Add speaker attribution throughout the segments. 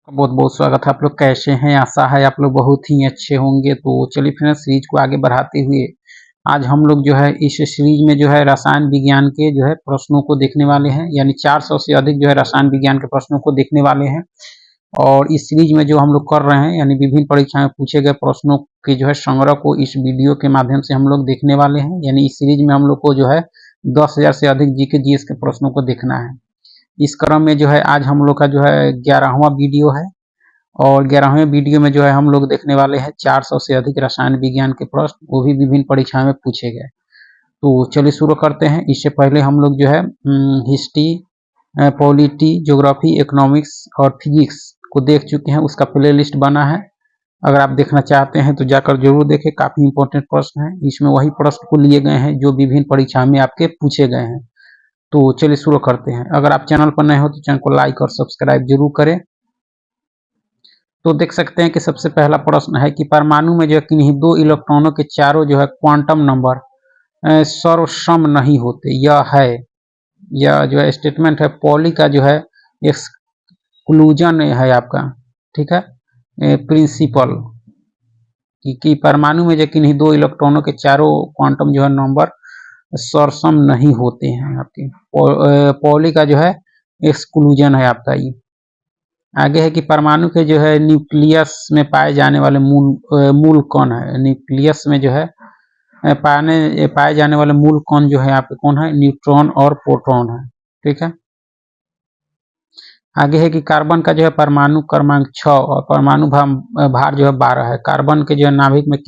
Speaker 1: बहुत बहुत स्वागत है। आप लोग कैसे हैं? आशा है आप लोग बहुत ही अच्छे होंगे। तो चलिए फ्रेंड्स, सीरीज को आगे बढ़ाते हुए आज हम लोग जो है इस सीरीज में जो है रसायन विज्ञान के जो है प्रश्नों को देखने वाले हैं, यानी 400 से अधिक जो है रसायन विज्ञान के प्रश्नों को देखने वाले हैं। और इस सीरीज में जो हम लोग कर रहे हैं, यानी विभिन्न परीक्षाओं में पूछे गए प्रश्नों के जो है संग्रह को इस वीडियो के माध्यम से हम लोग देखने वाले हैं। यानी इस सीरीज में हम लोग को जो है 10,000 से अधिक जीके जीएस के प्रश्नों को देखना है। इस क्रम में जो है आज हम लोग का जो है 11वां वीडियो है, और 11वें वीडियो में जो है हम लोग देखने वाले हैं 400 से अधिक रसायन विज्ञान के प्रश्न, वो भी विभिन्न परीक्षाओं में पूछे गए। तो चलिए शुरू करते हैं। इससे पहले हम लोग जो है हिस्ट्री, पॉलिटी, ज्योग्राफी, इकोनॉमिक्स और फिजिक्स को देख चुके हैं। उसका प्ले लिस्ट बना है, अगर आप देखना चाहते हैं तो जाकर जरूर देखें। काफी इंपॉर्टेंट प्रश्न है, इसमें वही प्रश्न को लिए गए हैं जो विभिन्न परीक्षा में आपके पूछे गए हैं। तो चलिए शुरू करते हैं। अगर आप चैनल पर नए हो तो चैनल को लाइक और सब्सक्राइब जरूर करें। तो देख सकते हैं कि सबसे पहला प्रश्न है कि परमाणु में जो है किन्हीं दो इलेक्ट्रॉनों के चारों जो है क्वांटम नंबर सर्वसम नहीं होते। यह जो है स्टेटमेंट है पॉली का जो है एक्सक्लूजन है आपका, ठीक है, प्रिंसिपल कि परमाणु में जो किन्हीं दो इलेक्ट्रॉनों के चारों क्वांटम जो है नंबर सर्वसम नहीं होते हैं आपके। पॉली का जो है एक्सक्लूजन है आपका। ये आगे है कि परमाणु के जो है न्यूक्लियस में पाए जाने वाले मूल कण है। न्यूक्लियस में जो है पाए जाने वाले मूल कण जो है आपके कौन है? न्यूट्रॉन और प्रोटॉन है, ठीक है। आगे है कि कार्बन का जो है परमाणु क्रमांक 6 और परमाणु भार जो है 12 है। कार्बन के जो है नाभिक में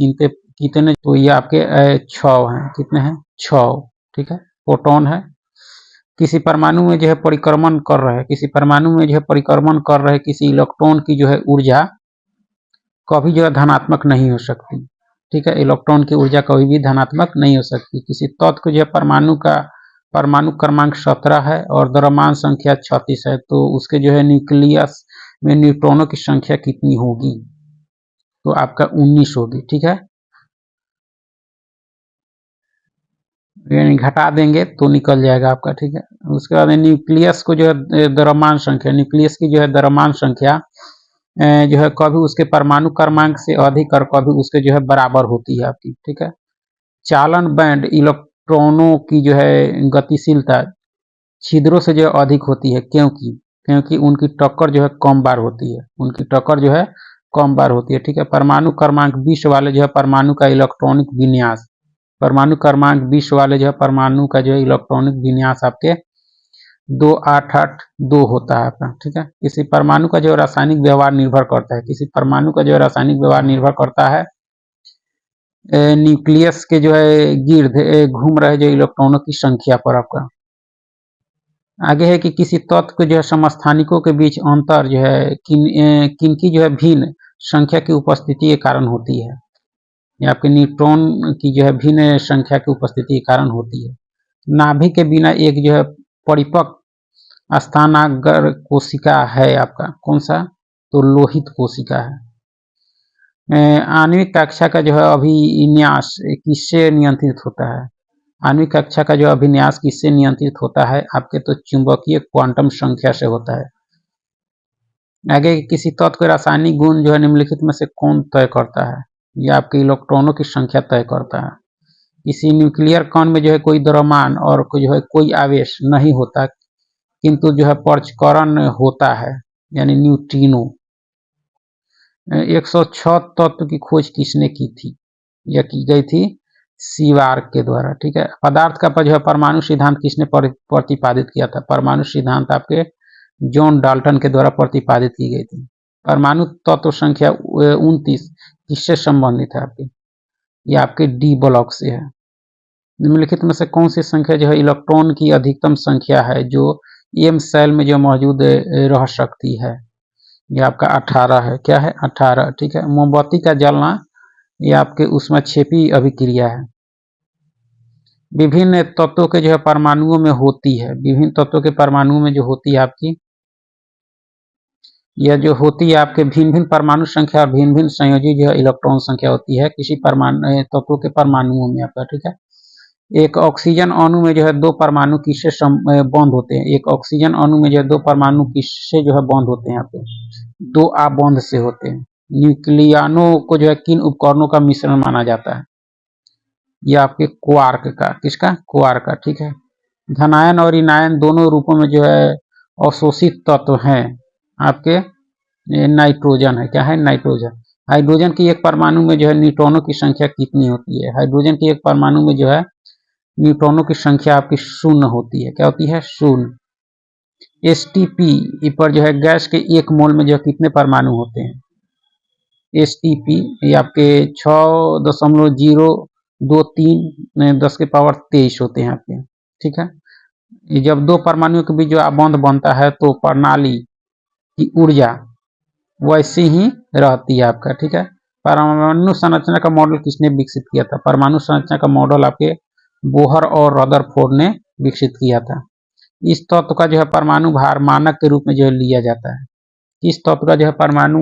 Speaker 1: कितने? तो ये आपके 6 हैं। कितने हैं? 6, ठीक है। प्रोटॉन है। किसी परमाणु में जो है परिक्रमण कर रहे किसी इलेक्ट्रॉन की जो है ऊर्जा कभी जो है धनात्मक नहीं हो सकती, ठीक है। इलेक्ट्रॉन की ऊर्जा कभी भी धनात्मक नहीं हो सकती। किसी तत्व को जो है परमाणु क्रमांक 17 है और द्रव्यमान संख्या 36 है, तो उसके जो है न्यूक्लियस में न्यूट्रॉनों की संख्या कितनी होगी? तो आपका 19 होगी, ठीक है। यानी घटा देंगे तो निकल जाएगा आपका, ठीक है। उसके बाद न्यूक्लियस को जो है द्रव्यमान संख्या, न्यूक्लियस की जो है द्रव्यमान संख्या जो है कभी उसके परमाणु क्रमांक से अधिक और कभी उसके जो है बराबर होती है आपकी, ठीक है। चालन बैंड इलेक्ट्रॉनों की जो है गतिशीलता छिद्रों से जो है अधिक होती है, क्योंकि उनकी टक्कर जो है कम बार होती है, ठीक है। परमाणु क्रमांक 20 वाले जो है परमाणु का इलेक्ट्रॉनिक विन्यास, परमाणु क्रमांक 20 वाले जो है परमाणु का जो है इलेक्ट्रॉनिक विन्यास आपके 2882 होता है आपका, ठीक है। किसी परमाणु का जो रासायनिक व्यवहार निर्भर करता है न्यूक्लियस के जो है गिर्द घूम रहे जो इलेक्ट्रॉनों की संख्या पर आपका। आगे है कि किसी तत्व के जो है समस्थानिकों के बीच अंतर जो है किनकी जो है भिन्न संख्या की उपस्थिति के कारण होती है। या आपके न्यूट्रॉन की जो है भिन्न संख्या की उपस्थिति के कारण होती है। नाभिक के बिना एक जो है परिपक्व स्थानागर कोशिका है आपका, कौन सा? तो लोहित कोशिका है। आणविक कक्षा का जो है अभिन्यास किससे नियंत्रित होता है? आणविक कक्षा का जो अभिन्यास किससे नियंत्रित होता है आपके? तो चुंबकीय क्वांटम संख्या से होता है। आगे किसी तत्व के रासायनिक गुण जो है निम्नलिखित में से कौन तय करता है? यह आपके इलेक्ट्रॉनों की संख्या तय करता है। किसी न्यूक्लियर कण में जो है कोई द्रव्यमान और जो है कोई आवेश नहीं होता, किंतु जो है पर्चकरण होता है, यानी न्यूट्रिनो। 106 तत्व की खोज किसने की थी? यह की गई थी सीवार्क के द्वारा, ठीक है। पदार्थ का जो है परमाणु सिद्धांत किसने प्रतिपादित किया था? परमाणु सिद्धांत आपके जॉन डाल्टन के द्वारा प्रतिपादित की गई थी। परमाणु तत्व संख्या 29 किससे संबंधित है आपकी? यह आपके डी ब्लॉक से है। निम्नलिखित में से कौन सी संख्या जो है इलेक्ट्रॉन की अधिकतम संख्या है जो एम सेल में जो मौजूद रह सकती है? यह आपका 18 है। क्या है? 18, ठीक है। मोमबत्ती का जलना यह आपके ऊष्माक्षेपी अभिक्रिया है। विभिन्न तत्वों के जो है परमाणुओं में होती है, विभिन्न तत्वों के परमाणुओं में जो होती है आपकी, यह जो होती है आपके भिन्न भिन्न परमाणु संख्या और भिन्न भिन्न संयोजी जो है इलेक्ट्रॉन संख्या होती है किसी परमाणु तत्वों के परमाणुओं में आपका, ठीक है। एक ऑक्सीजन अणु में जो है दो परमाणु किससे बंद होते हैं? एक ऑक्सीजन अणु में जो है दो परमाणु किससे जो है बंद होते हैं आपके? दो आबोंद से होते हैं। न्यूक्लियानों को जो है किन उपकरणों का मिश्रण माना जाता है? ये आपके क्वार्क का, किसका? क्वार्क का, ठीक है। धनायन और ऋणायन दोनों रूपों में जो है अवशोषित तत्व हैं आपके नाइट्रोजन है। क्या है? नाइट्रोजन। हाइड्रोजन की एक परमाणु में जो है न्यूट्रॉनों की संख्या कितनी होती है? हाइड्रोजन की एक परमाणु में जो है न्यूट्रॉनों की संख्या आपकी शून्य होती है। क्या होती है? शून्य। एसटीपी पर जो है गैस के एक मोल में जो है कितने परमाणु होते हैं? एसटीपी ये आपके 6.023 10 के पावर 23 होते हैं आपके, ठीक है। ये जब दो परमाणुओं के बीच जो आबंध बनता है तो प्रणाली की ऊर्जा वैसी ही रहती है आपका, ठीक है। परमाणु संरचना का मॉडल किसने विकसित किया था? परमाणु संरचना का मॉडल आपके बोहर और रदरफोर्ड ने विकसित किया था। इस तत्व का जो है परमाणु भार मानक के रूप में जो है लिया जाता है। इस तत्व का जो है परमाणु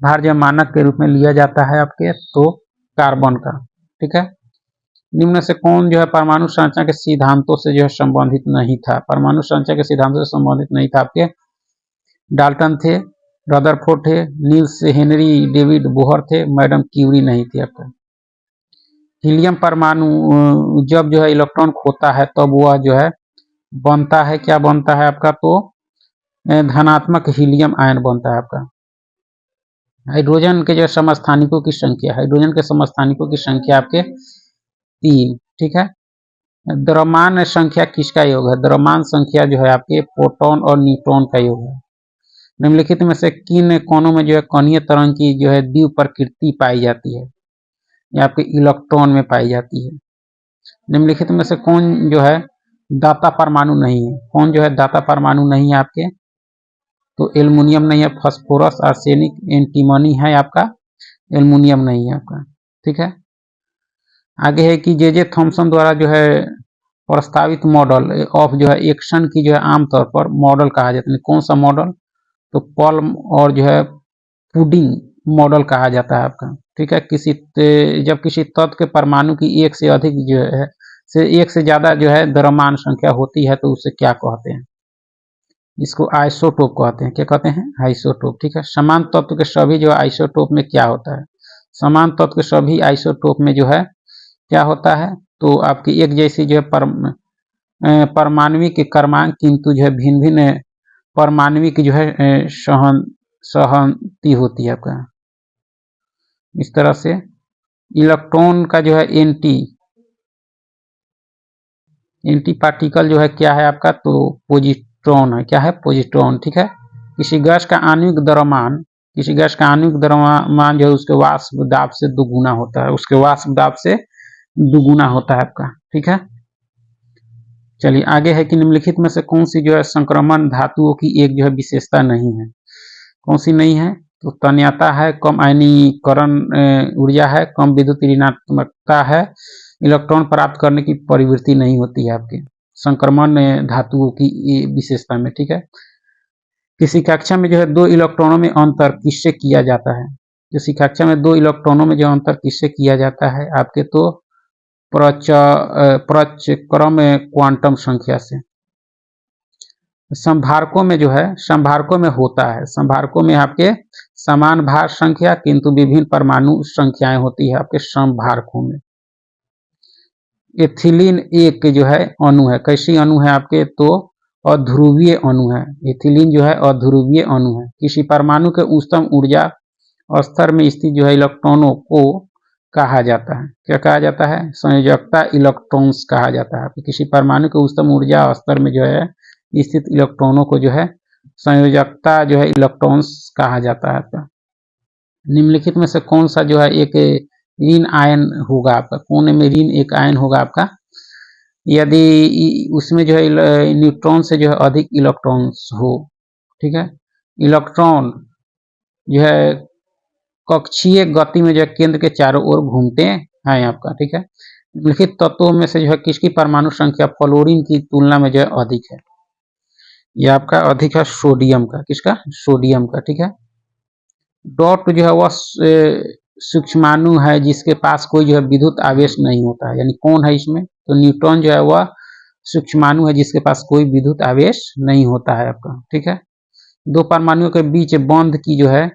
Speaker 1: भार जो मानक के रूप में लिया जाता है आपके, तो कार्बन का, ठीक है। निम्न से कौन जो है परमाणु संरचना के सिद्धांतों से जो है संबंधित नहीं था? परमाणु संरचना के सिद्धांतों से संबंधित नहीं था आपके डाल्टन थे, रदरफोर्ड थे, नील्स हेनरी डेविड बोहर थे, मैडम क्यूरी नहीं थी आपका। हीलियम परमाणु जब जो है इलेक्ट्रॉन खोता है तब वह जो है बनता है, क्या बनता है आपका? तो धनात्मक हीलियम आयन बनता है आपका। हाइड्रोजन के जो समस्थानिकों की संख्या, हाइड्रोजन के समस्थानिकों की संख्या आपके 3, ठीक है। द्रव्यमान संख्या किसका योग है? द्रव्यमान संख्या जो है आपके प्रोटॉन और न्यूट्रॉन का योग है। निम्नलिखित में से किन कोनों में जो है कणीय तरंग की जो है द्विव प्रकृति पाई जाती है? ये आपके इलेक्ट्रॉन में पाई जाती है। निम्नलिखित में से कौन जो है दाता परमाणु नहीं है? कौन जो है दाता परमाणु नहीं है आपके? तो एल्युमिनियम नहीं है, फास्फोरस, आर्सेनिक, एंटीमनी है आपका, एल्युमिनियम नहीं है आपका, ठीक है। आगे है कि जे थॉमसन द्वारा जो है प्रस्तावित मॉडल ऑफ जो है एक्शन की जो है आमतौर पर मॉडल कहा जाता है। कौन सा मॉडल? तो पॉल्म और जो है पुडिंग मॉडल कहा जाता है आपका, ठीक है। जब किसी तत्व के परमाणु की एक से अधिक जो है एक से ज्यादा जो है द्रव्यमान संख्या होती है तो उसे क्या कहते हैं? इसको आइसोटोप कहते हैं। क्या कहते हैं? आइसोटोप, ठीक है। समान तत्व के सभी जो आइसोटोप में क्या होता है? समान तत्व के सभी आइसोटोप में जो है क्या होता है? तो आपकी एक जैसी जो है परमाणविक क्रमांक किंतु जो है भिन्न भिन्न परमाणविक जो है सहनती होती है आपका। इस तरह से इलेक्ट्रॉन का जो है एंटी पार्टिकल जो है क्या है आपका? तो पॉजिट्रॉन है। क्या है? पॉजिट्रॉन, ठीक है। किसी गैस का आणविक द्रव्यमान जो है उसके वाष्प दाब से दुगुना होता है, उसके वाष्प दाब से दुगुना होता है आपका, ठीक है। चलिए आगे है कि निम्नलिखित में से कौन सी जो है संक्रमण धातुओं की एक जो है विशेषता नहीं है? कौन सी नहीं है? तो तन्यता है, कम आयनीकरण ऊर्जा है, कम विद्युत ऋणात्मकता है, इलेक्ट्रॉन प्राप्त करने की प्रवृत्ति नहीं होती है आपके संक्रमण धातुओं की विशेषता में, ठीक है। किसी कक्षा में जो है दो इलेक्ट्रॉनों में अंतर किससे किया जाता है? किसी कक्षा में दो इलेक्ट्रॉनों में जो अंतर किससे किया जाता है आपके? तो प्रचक्रम क्वांटम संख्या से। संभारकों में जो है संभारकों में होता है, संभारकों में आपके समान भार संख्या किंतु विभिन्न परमाणु संख्याएं होती है आपके संभारकों में। एथिलीन एक जो है अणु है, कैसी अणु है आपके? तो अध्रुवीय अणु है। एथिलीन जो है अध्रुवीय अणु है। किसी परमाणु के उच्चतम ऊर्जा स्तर में स्थित जो है इलेक्ट्रॉनों को कहा जाता है, क्या कहा जाता है? संयोजकता इलेक्ट्रॉन्स कहा जाता है। किसी परमाणु के उच्चतम ऊर्जा स्तर में जो है स्थित इलेक्ट्रॉनों को जो है संयोजकता जो है इलेक्ट्रॉन्स कहा जाता है। निम्नलिखित में से कौन सा जो है एक ऋण आयन होगा आपका? कोने में ऋण एक आयन होगा आपका यदि उसमें जो है न्यूट्रॉन से जो है अधिक इलेक्ट्रॉन्स हो, ठीक है। इलेक्ट्रॉन जो है कक्षीय गति में जो है केंद्र के चारों ओर घूमते हैं आपका, ठीक है। निम्नलिखित तत्वों में से जो है किसकी परमाणु संख्या फ्लोरीन की तुलना में जो है अधिक है? यह आपका अधिक है सोडियम का। किसका? सोडियम का, ठीक है। डॉट जो है वह सूक्ष्माणु है जिसके पास कोई जो है विद्युत आवेश नहीं होता है, यानी कौन है इसमें? तो न्यूट्रॉन जो है वह सूक्ष्माणु है जिसके पास कोई विद्युत आवेश नहीं होता है आपका, ठीक है। दो परमाणुओं के बीच बंध की जो है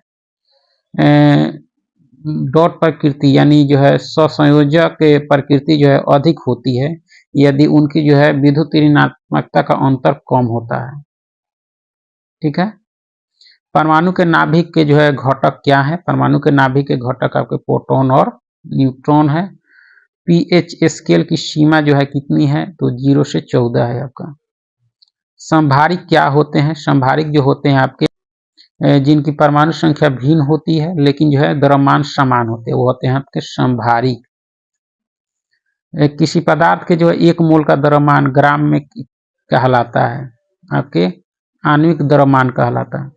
Speaker 1: डॉट प्रकृति यानी जो है सहसंयोजक प्रकृति जो है अधिक होती है यदि उनकी जो है विद्युत ऋणात्मकता का अंतर कम होता है। ठीक है। परमाणु के नाभिक के जो है घटक क्या है? परमाणु के नाभिक के घटक आपके प्रोटॉन और न्यूट्रॉन है। पीएच स्केल की सीमा जो है कितनी है? तो 0 से 14 है आपका। संभारिक क्या होते हैं? संभारिक जो होते हैं आपके जिनकी परमाणु संख्या भिन्न होती है लेकिन जो है द्रव्यमान समान होते हैं वो होते हैं आपके संभारिक। किसी पदार्थ के जो है 1 मोल का द्रव्यमान ग्राम में कहलाता है आपके आणविक द्रव्यमान कहलाता है।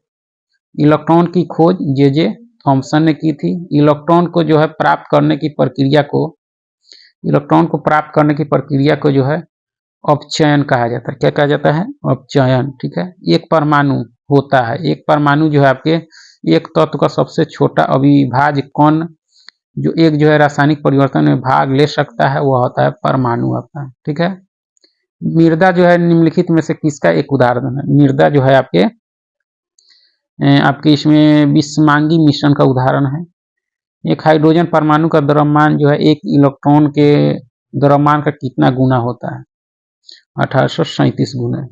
Speaker 1: इलेक्ट्रॉन की खोज जे थॉमसन ने की थी। इलेक्ट्रॉन को जो है प्राप्त करने की प्रक्रिया को जो है अपचयन कहा जाता है। क्या कहा जाता है? अपचयन। ठीक है। एक परमाणु होता है, एक परमाणु जो है आपके एक तत्व का सबसे छोटा अविभाज्य कण जो एक जो है रासायनिक परिवर्तन में भाग ले सकता है वह होता है परमाणु आपका। ठीक है। मृदा जो है निम्नलिखित में से किसका एक उदाहरण है? मृदा जो है आपके इसमें विषमांगी मिश्रण का उदाहरण है। एक हाइड्रोजन परमाणु का द्रव्यमान जो है एक इलेक्ट्रॉन के द्रव्यमान का कितना गुना होता है? 1837 गुना।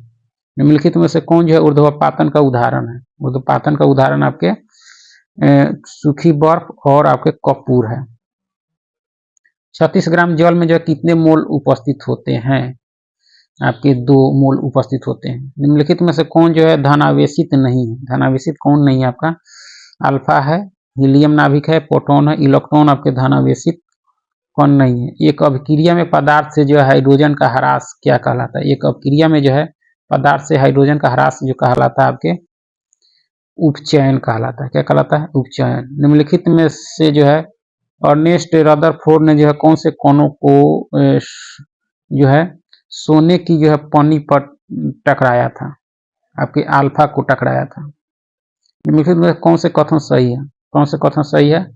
Speaker 1: निम्नलिखित में से कौन जो है ऊर्ध्वपातन का उदाहरण है? ऊर्ध्वपातन का उदाहरण आपके सूखी बर्फ और आपके कपूर है। 36 ग्राम जल में जो है कितने मोल उपस्थित होते हैं? आपके 2 मोल उपस्थित होते हैं। निम्नलिखित में से कौन जो है धनावेशित नहीं है? धनावेशित कौन नहीं है आपका? अल्फा है, हीलियम नाभिक है, प्रोटॉन है, इलेक्ट्रॉन आपके धनावेशित कौन नहीं है। एक अभिक्रिया में पदार्थ से जो है हाइड्रोजन का ह्रास क्या कहलाता है? एक अभिक्रिया में जो है पदार्थ से हाइड्रोजन का ह्रास जो कहलाता है आपके उपचयन कहलाता है। क्या कहलाता है? उपचयन। निम्नलिखित में से जो है अर्नेस्ट रदरफोर्ड ने जो है कौन से कणों को जो है सोने की जो है पन्नी पर टकराया था? आपके अल्फा को टकराया था। निम्नलिखित में कौन से कथन सही है? कौन से कथन सही है?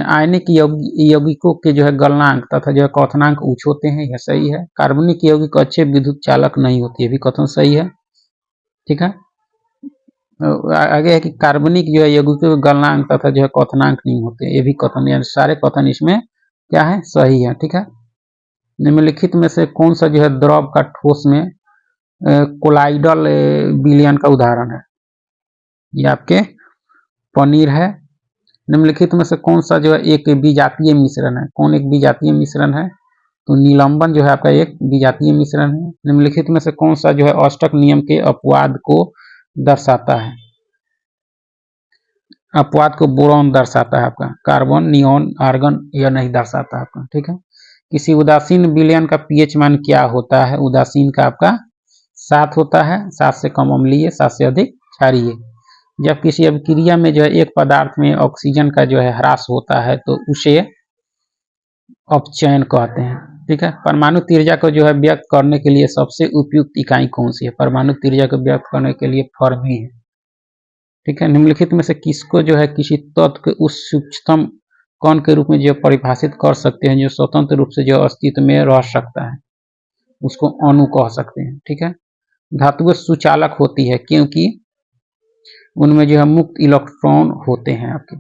Speaker 1: आयनिक यौगिकों के जो है गलनांक तथा जो है क्वथनांक उच्च होते हैं, यह सही है। कार्बनिक यौगिक अच्छे विद्युत चालक नहीं होते, ये भी कथन सही है। ठीक है। आगे है कि कार्बनिक जो है यौगिकों के गलनांक तथा जो है क्वथनांक नहीं होते, ये भी कथन, यानी सारे कथन इसमें क्या है? सही है। ठीक है। निम्नलिखित में से कौन सा जो है द्रव का ठोस में कोलाइडल विलयन का उदाहरण है? ये आपके पनीर है। निम्नलिखित में से कौन सा जो है एक विजातीय मिश्रण है? कौन एक विजातीय मिश्रण है? तो निलंबन जो है आपका एक विजातीय मिश्रण है। निम्नलिखित में से कौन सा जो है अष्टक नियम के अपवाद को दर्शाता है? अपवाद को बोरॉन दर्शाता है आपका। कार्बन, नियॉन, आर्गन यह नहीं दर्शाता आपका। ठीक है। किसी उदासीन विलयन का पीएच मान क्या होता है? उदासीन का आपका 7 होता है। 7 से कम अम्लीय, 7 से अधिक क्षारीय। जब किसी अभिक्रिया में जो है एक पदार्थ में ऑक्सीजन का जो है ह्रास होता है तो उसे अपचयन कहते हैं। ठीक है। परमाणु त्रिज्या को जो है व्यक्त करने के लिए सबसे उपयुक्त इकाई कौन सी है? परमाणु त्रिज्या को व्यक्त करने के लिए फर्मी है। ठीक है। निम्नलिखित में से किसको जो है किसी तत्व के उस सूक्ष्मतम कण के रूप में जो परिभाषित कर सकते हैं जो स्वतंत्र रूप से जो अस्तित्व में रह सकता है, उसको अणु कह सकते हैं। ठीक है। धातुएं सुचालक होती है क्योंकि उनमें जो है मुक्त इलेक्ट्रॉन होते हैं आपके।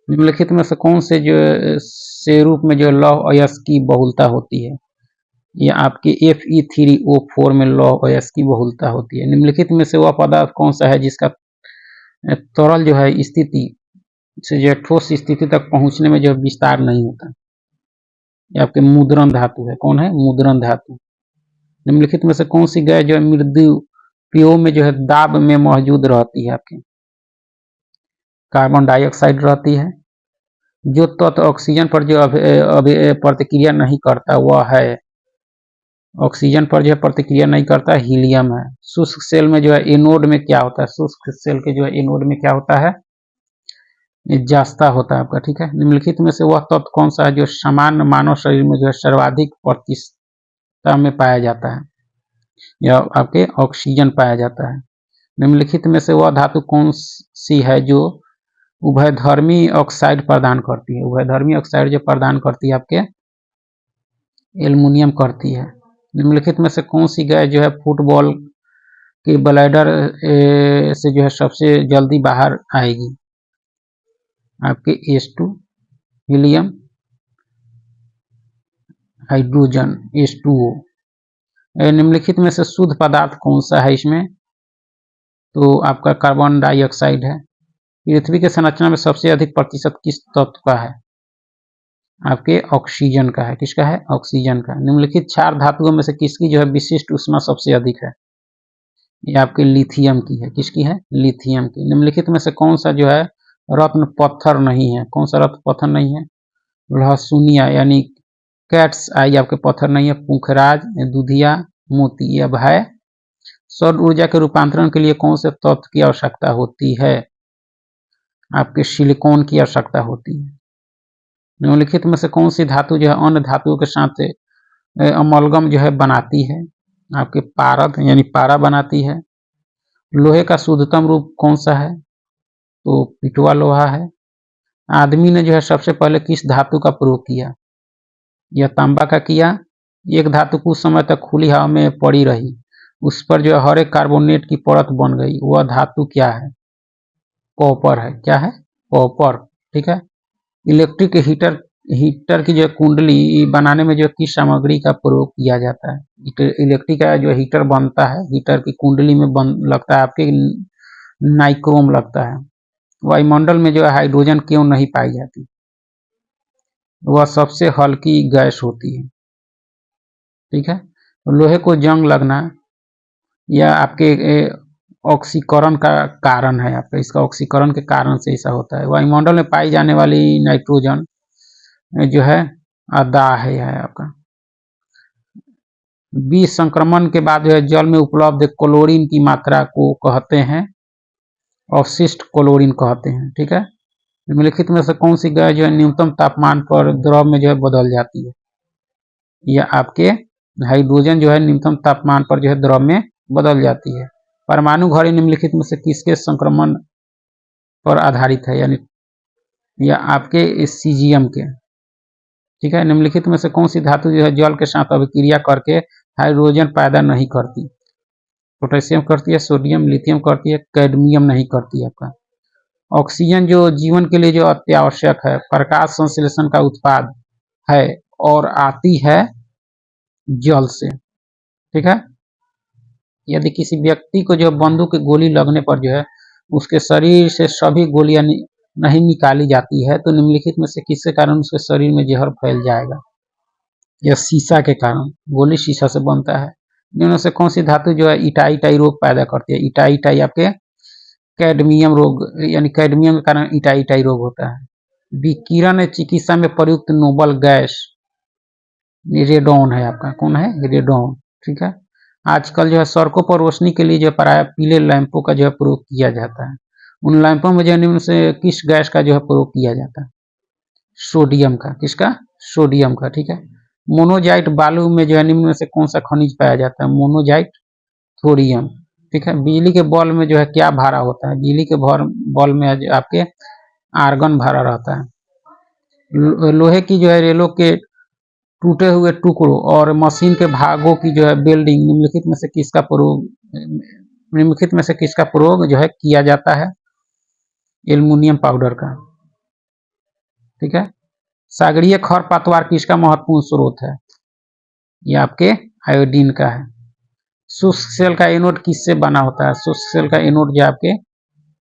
Speaker 1: निम्नलिखित में से कौन से जो से रूप में जो लौह अयस्क की बहुलता होती है? या आपके Fe3O4 में लौह अयस्क की बहुलता होती है। निम्नलिखित में से वह पदार्थ कौन सा है जिसका तरल जो है स्थिति से जो ठोस स्थिति तक पहुंचने में जो विस्तार नहीं होता? ये आपके मुद्रण धातु है। कौन है? मुद्रण धातु। निम्नलिखित में से कौन सी गैस जो है मृदु पीओ में जो है दाब में मौजूद रहती है? आपके कार्बन डाइऑक्साइड रहती है। जो तत्व ऑक्सीजन पर जो प्रतिक्रिया नहीं करता वह है, ऑक्सीजन पर जो है प्रतिक्रिया नहीं करता, हीलियम है। शुष्क सेल में जो है एनोड में क्या होता है? शुष्क सेल के जो है एनोड में क्या होता है? जास्ता होता है आपका। ठीक है। निम्नलिखित में से वह तत्व कौन सा है जो सामान्य मानव शरीर में जो है सर्वाधिक प्रतिशतता में पाया जाता है? यह आपके ऑक्सीजन पाया जाता है। निम्नलिखित में से वह धातु कौन सी है जो उभयधर्मी ऑक्साइड प्रदान करती है? उभयधर्मी ऑक्साइड जो प्रदान करती है आपके एल्युमिनियम करती है। निम्नलिखित में से कौन सी गैस जो है फुटबॉल कि ब्लैडर से जो है सबसे जल्दी बाहर आएगी? आपके H2, हीलियम, हाइड्रोजन H2O। निम्नलिखित में से शुद्ध पदार्थ कौन सा है इसमें? तो आपका कार्बन डाइऑक्साइड है। पृथ्वी के संरचना में सबसे अधिक प्रतिशत किस तत्व का है? आपके ऑक्सीजन का है। किसका है? ऑक्सीजन का। निम्नलिखित चार धातुओं में से किसकी जो है विशिष्ट ऊष्मा सबसे अधिक है? ये आपके लिथियम की है। किसकी है? लिथियम की। निम्नलिखित में से कौन सा जो है रत्न पत्थर नहीं है? कौन सा रत्न पत्थर नहीं है? लहसुनिया यानी कैट्स आई आपके पत्थर नहीं है। पुखराज, दुधिया, मोती। अब है सौर ऊर्जा के रूपांतरण के लिए कौन से तत्व की आवश्यकता होती है? आपके सिलिकॉन की आवश्यकता होती है। निम्नलिखित में से कौन सी धातु जो है अन्य धातुओं के साथ अमलगम जो है बनाती है? आपके पारद यानी पारा बनाती है। लोहे का शुद्धतम रूप कौन सा है? तो पिटवा लोहा है। आदमी ने जो है सबसे पहले किस धातु का प्रयोग किया? यह तांबा का किया। एक धातु कुछ समय तक खुली हवा में पड़ी रही, उस पर जो है हरे कार्बोनेट की परत बन गई, वह धातु क्या है? कॉपर है। क्या है? कॉपर। ठीक है। इलेक्ट्रिक हीटर की जो कुंडली बनाने में जो किस सामग्री का प्रयोग किया जाता है? इलेक्ट्रिक का जो हीटर बनता है, हीटर की कुंडली में लगता है आपके नाइक्रोम लगता है। वायुमंडल में जो है हाइड्रोजन क्यों नहीं पाई जाती? वह सबसे हल्की गैस होती है। ठीक है। लोहे को जंग लगना या आपके ऑक्सीकरण का कारण है। आपका इसका ऑक्सीकरण के कारण से ऐसा होता है। वायुमंडल में पाई जाने वाली नाइट्रोजन जो है अदाह है आपका। बीज संक्रमण के बाद जो है जल में उपलब्ध क्लोरीन की मात्रा को कहते हैं अवशिष्ट क्लोरीन कहते हैं। ठीक है। निम्नलिखित में से कौन सी गैस जो है न्यूनतम तापमान पर द्रव में जो है बदल जाती है? या आपके हाइड्रोजन जो है न्यूनतम तापमान पर जो है द्रव में बदल जाती है। परमाणु घड़ी निम्नलिखित में से किसके संक्रमण पर आधारित है? यानी या आपके सीजियम के। ठीक है। निम्नलिखित में से कौन सी धातु जो है जल के साथ अभिक्रिया करके हाइड्रोजन पैदा नहीं करती? पोटेशियम करती है, सोडियम, लिथियम करती है, कैडमियम नहीं करती है आपका। ऑक्सीजन जो जीवन के लिए जो अत्यावश्यक है, प्रकाश संश्लेषण का उत्पाद है और आती है जल से। ठीक है। यदि किसी व्यक्ति को जो बंदूक की गोली लगने पर जो है उसके शरीर से सभी गोलियां नहीं निकाली जाती है, तो निम्नलिखित में से किसके कारण उसके शरीर में जहर फैल जाएगा? यह शीशा के कारण। गोली शीशा से बनता है। इनमें से कौन सी धातु जो है इटाई रोग पैदा करती है? इटाई आपके कैडमियम रोग यानी कैडमियम के कारण इटाई रोग होता है। विकिरण चिकित्सा में प्रयुक्त नोबल गैस रेडॉन है आपका। कौन है? रेडॉन। ठीक है। आजकल जो है सड़कों पर रोशनी के लिए जो प्राय पीले लैंपों का जो है प्रयोग किया जाता है। उन लैंपों में जो निम्न से किस गैस का जो है प्रयोग किया जाता है? सोडियम का। किसका? सोडियम का। ठीक है। मोनोजाइट बालू में जो है निम्न में से कौन सा खनिज पाया जाता है? Monazite, thorium. ठीक है। बिजली के बल्ब में जो है क्या भरा होता है? बिजली के बल्ब में आपके आर्गन भरा रहता है। लोहे की जो है रेलों के टूटे हुए टुकड़ों और मशीन के भागों की जो है वेल्डिंग निम्नलिखित में से किसका प्रयोग जो है किया जाता है? एल्युमिनियम पाउडर का। ठीक है। सागरीय खरपतवार किसका महत्वपूर्ण स्रोत है? ये आपके आयोडीन का है। शुष्क सेल का एनोड किससे बना होता है? शुष्क सेल का एनोड जो आपके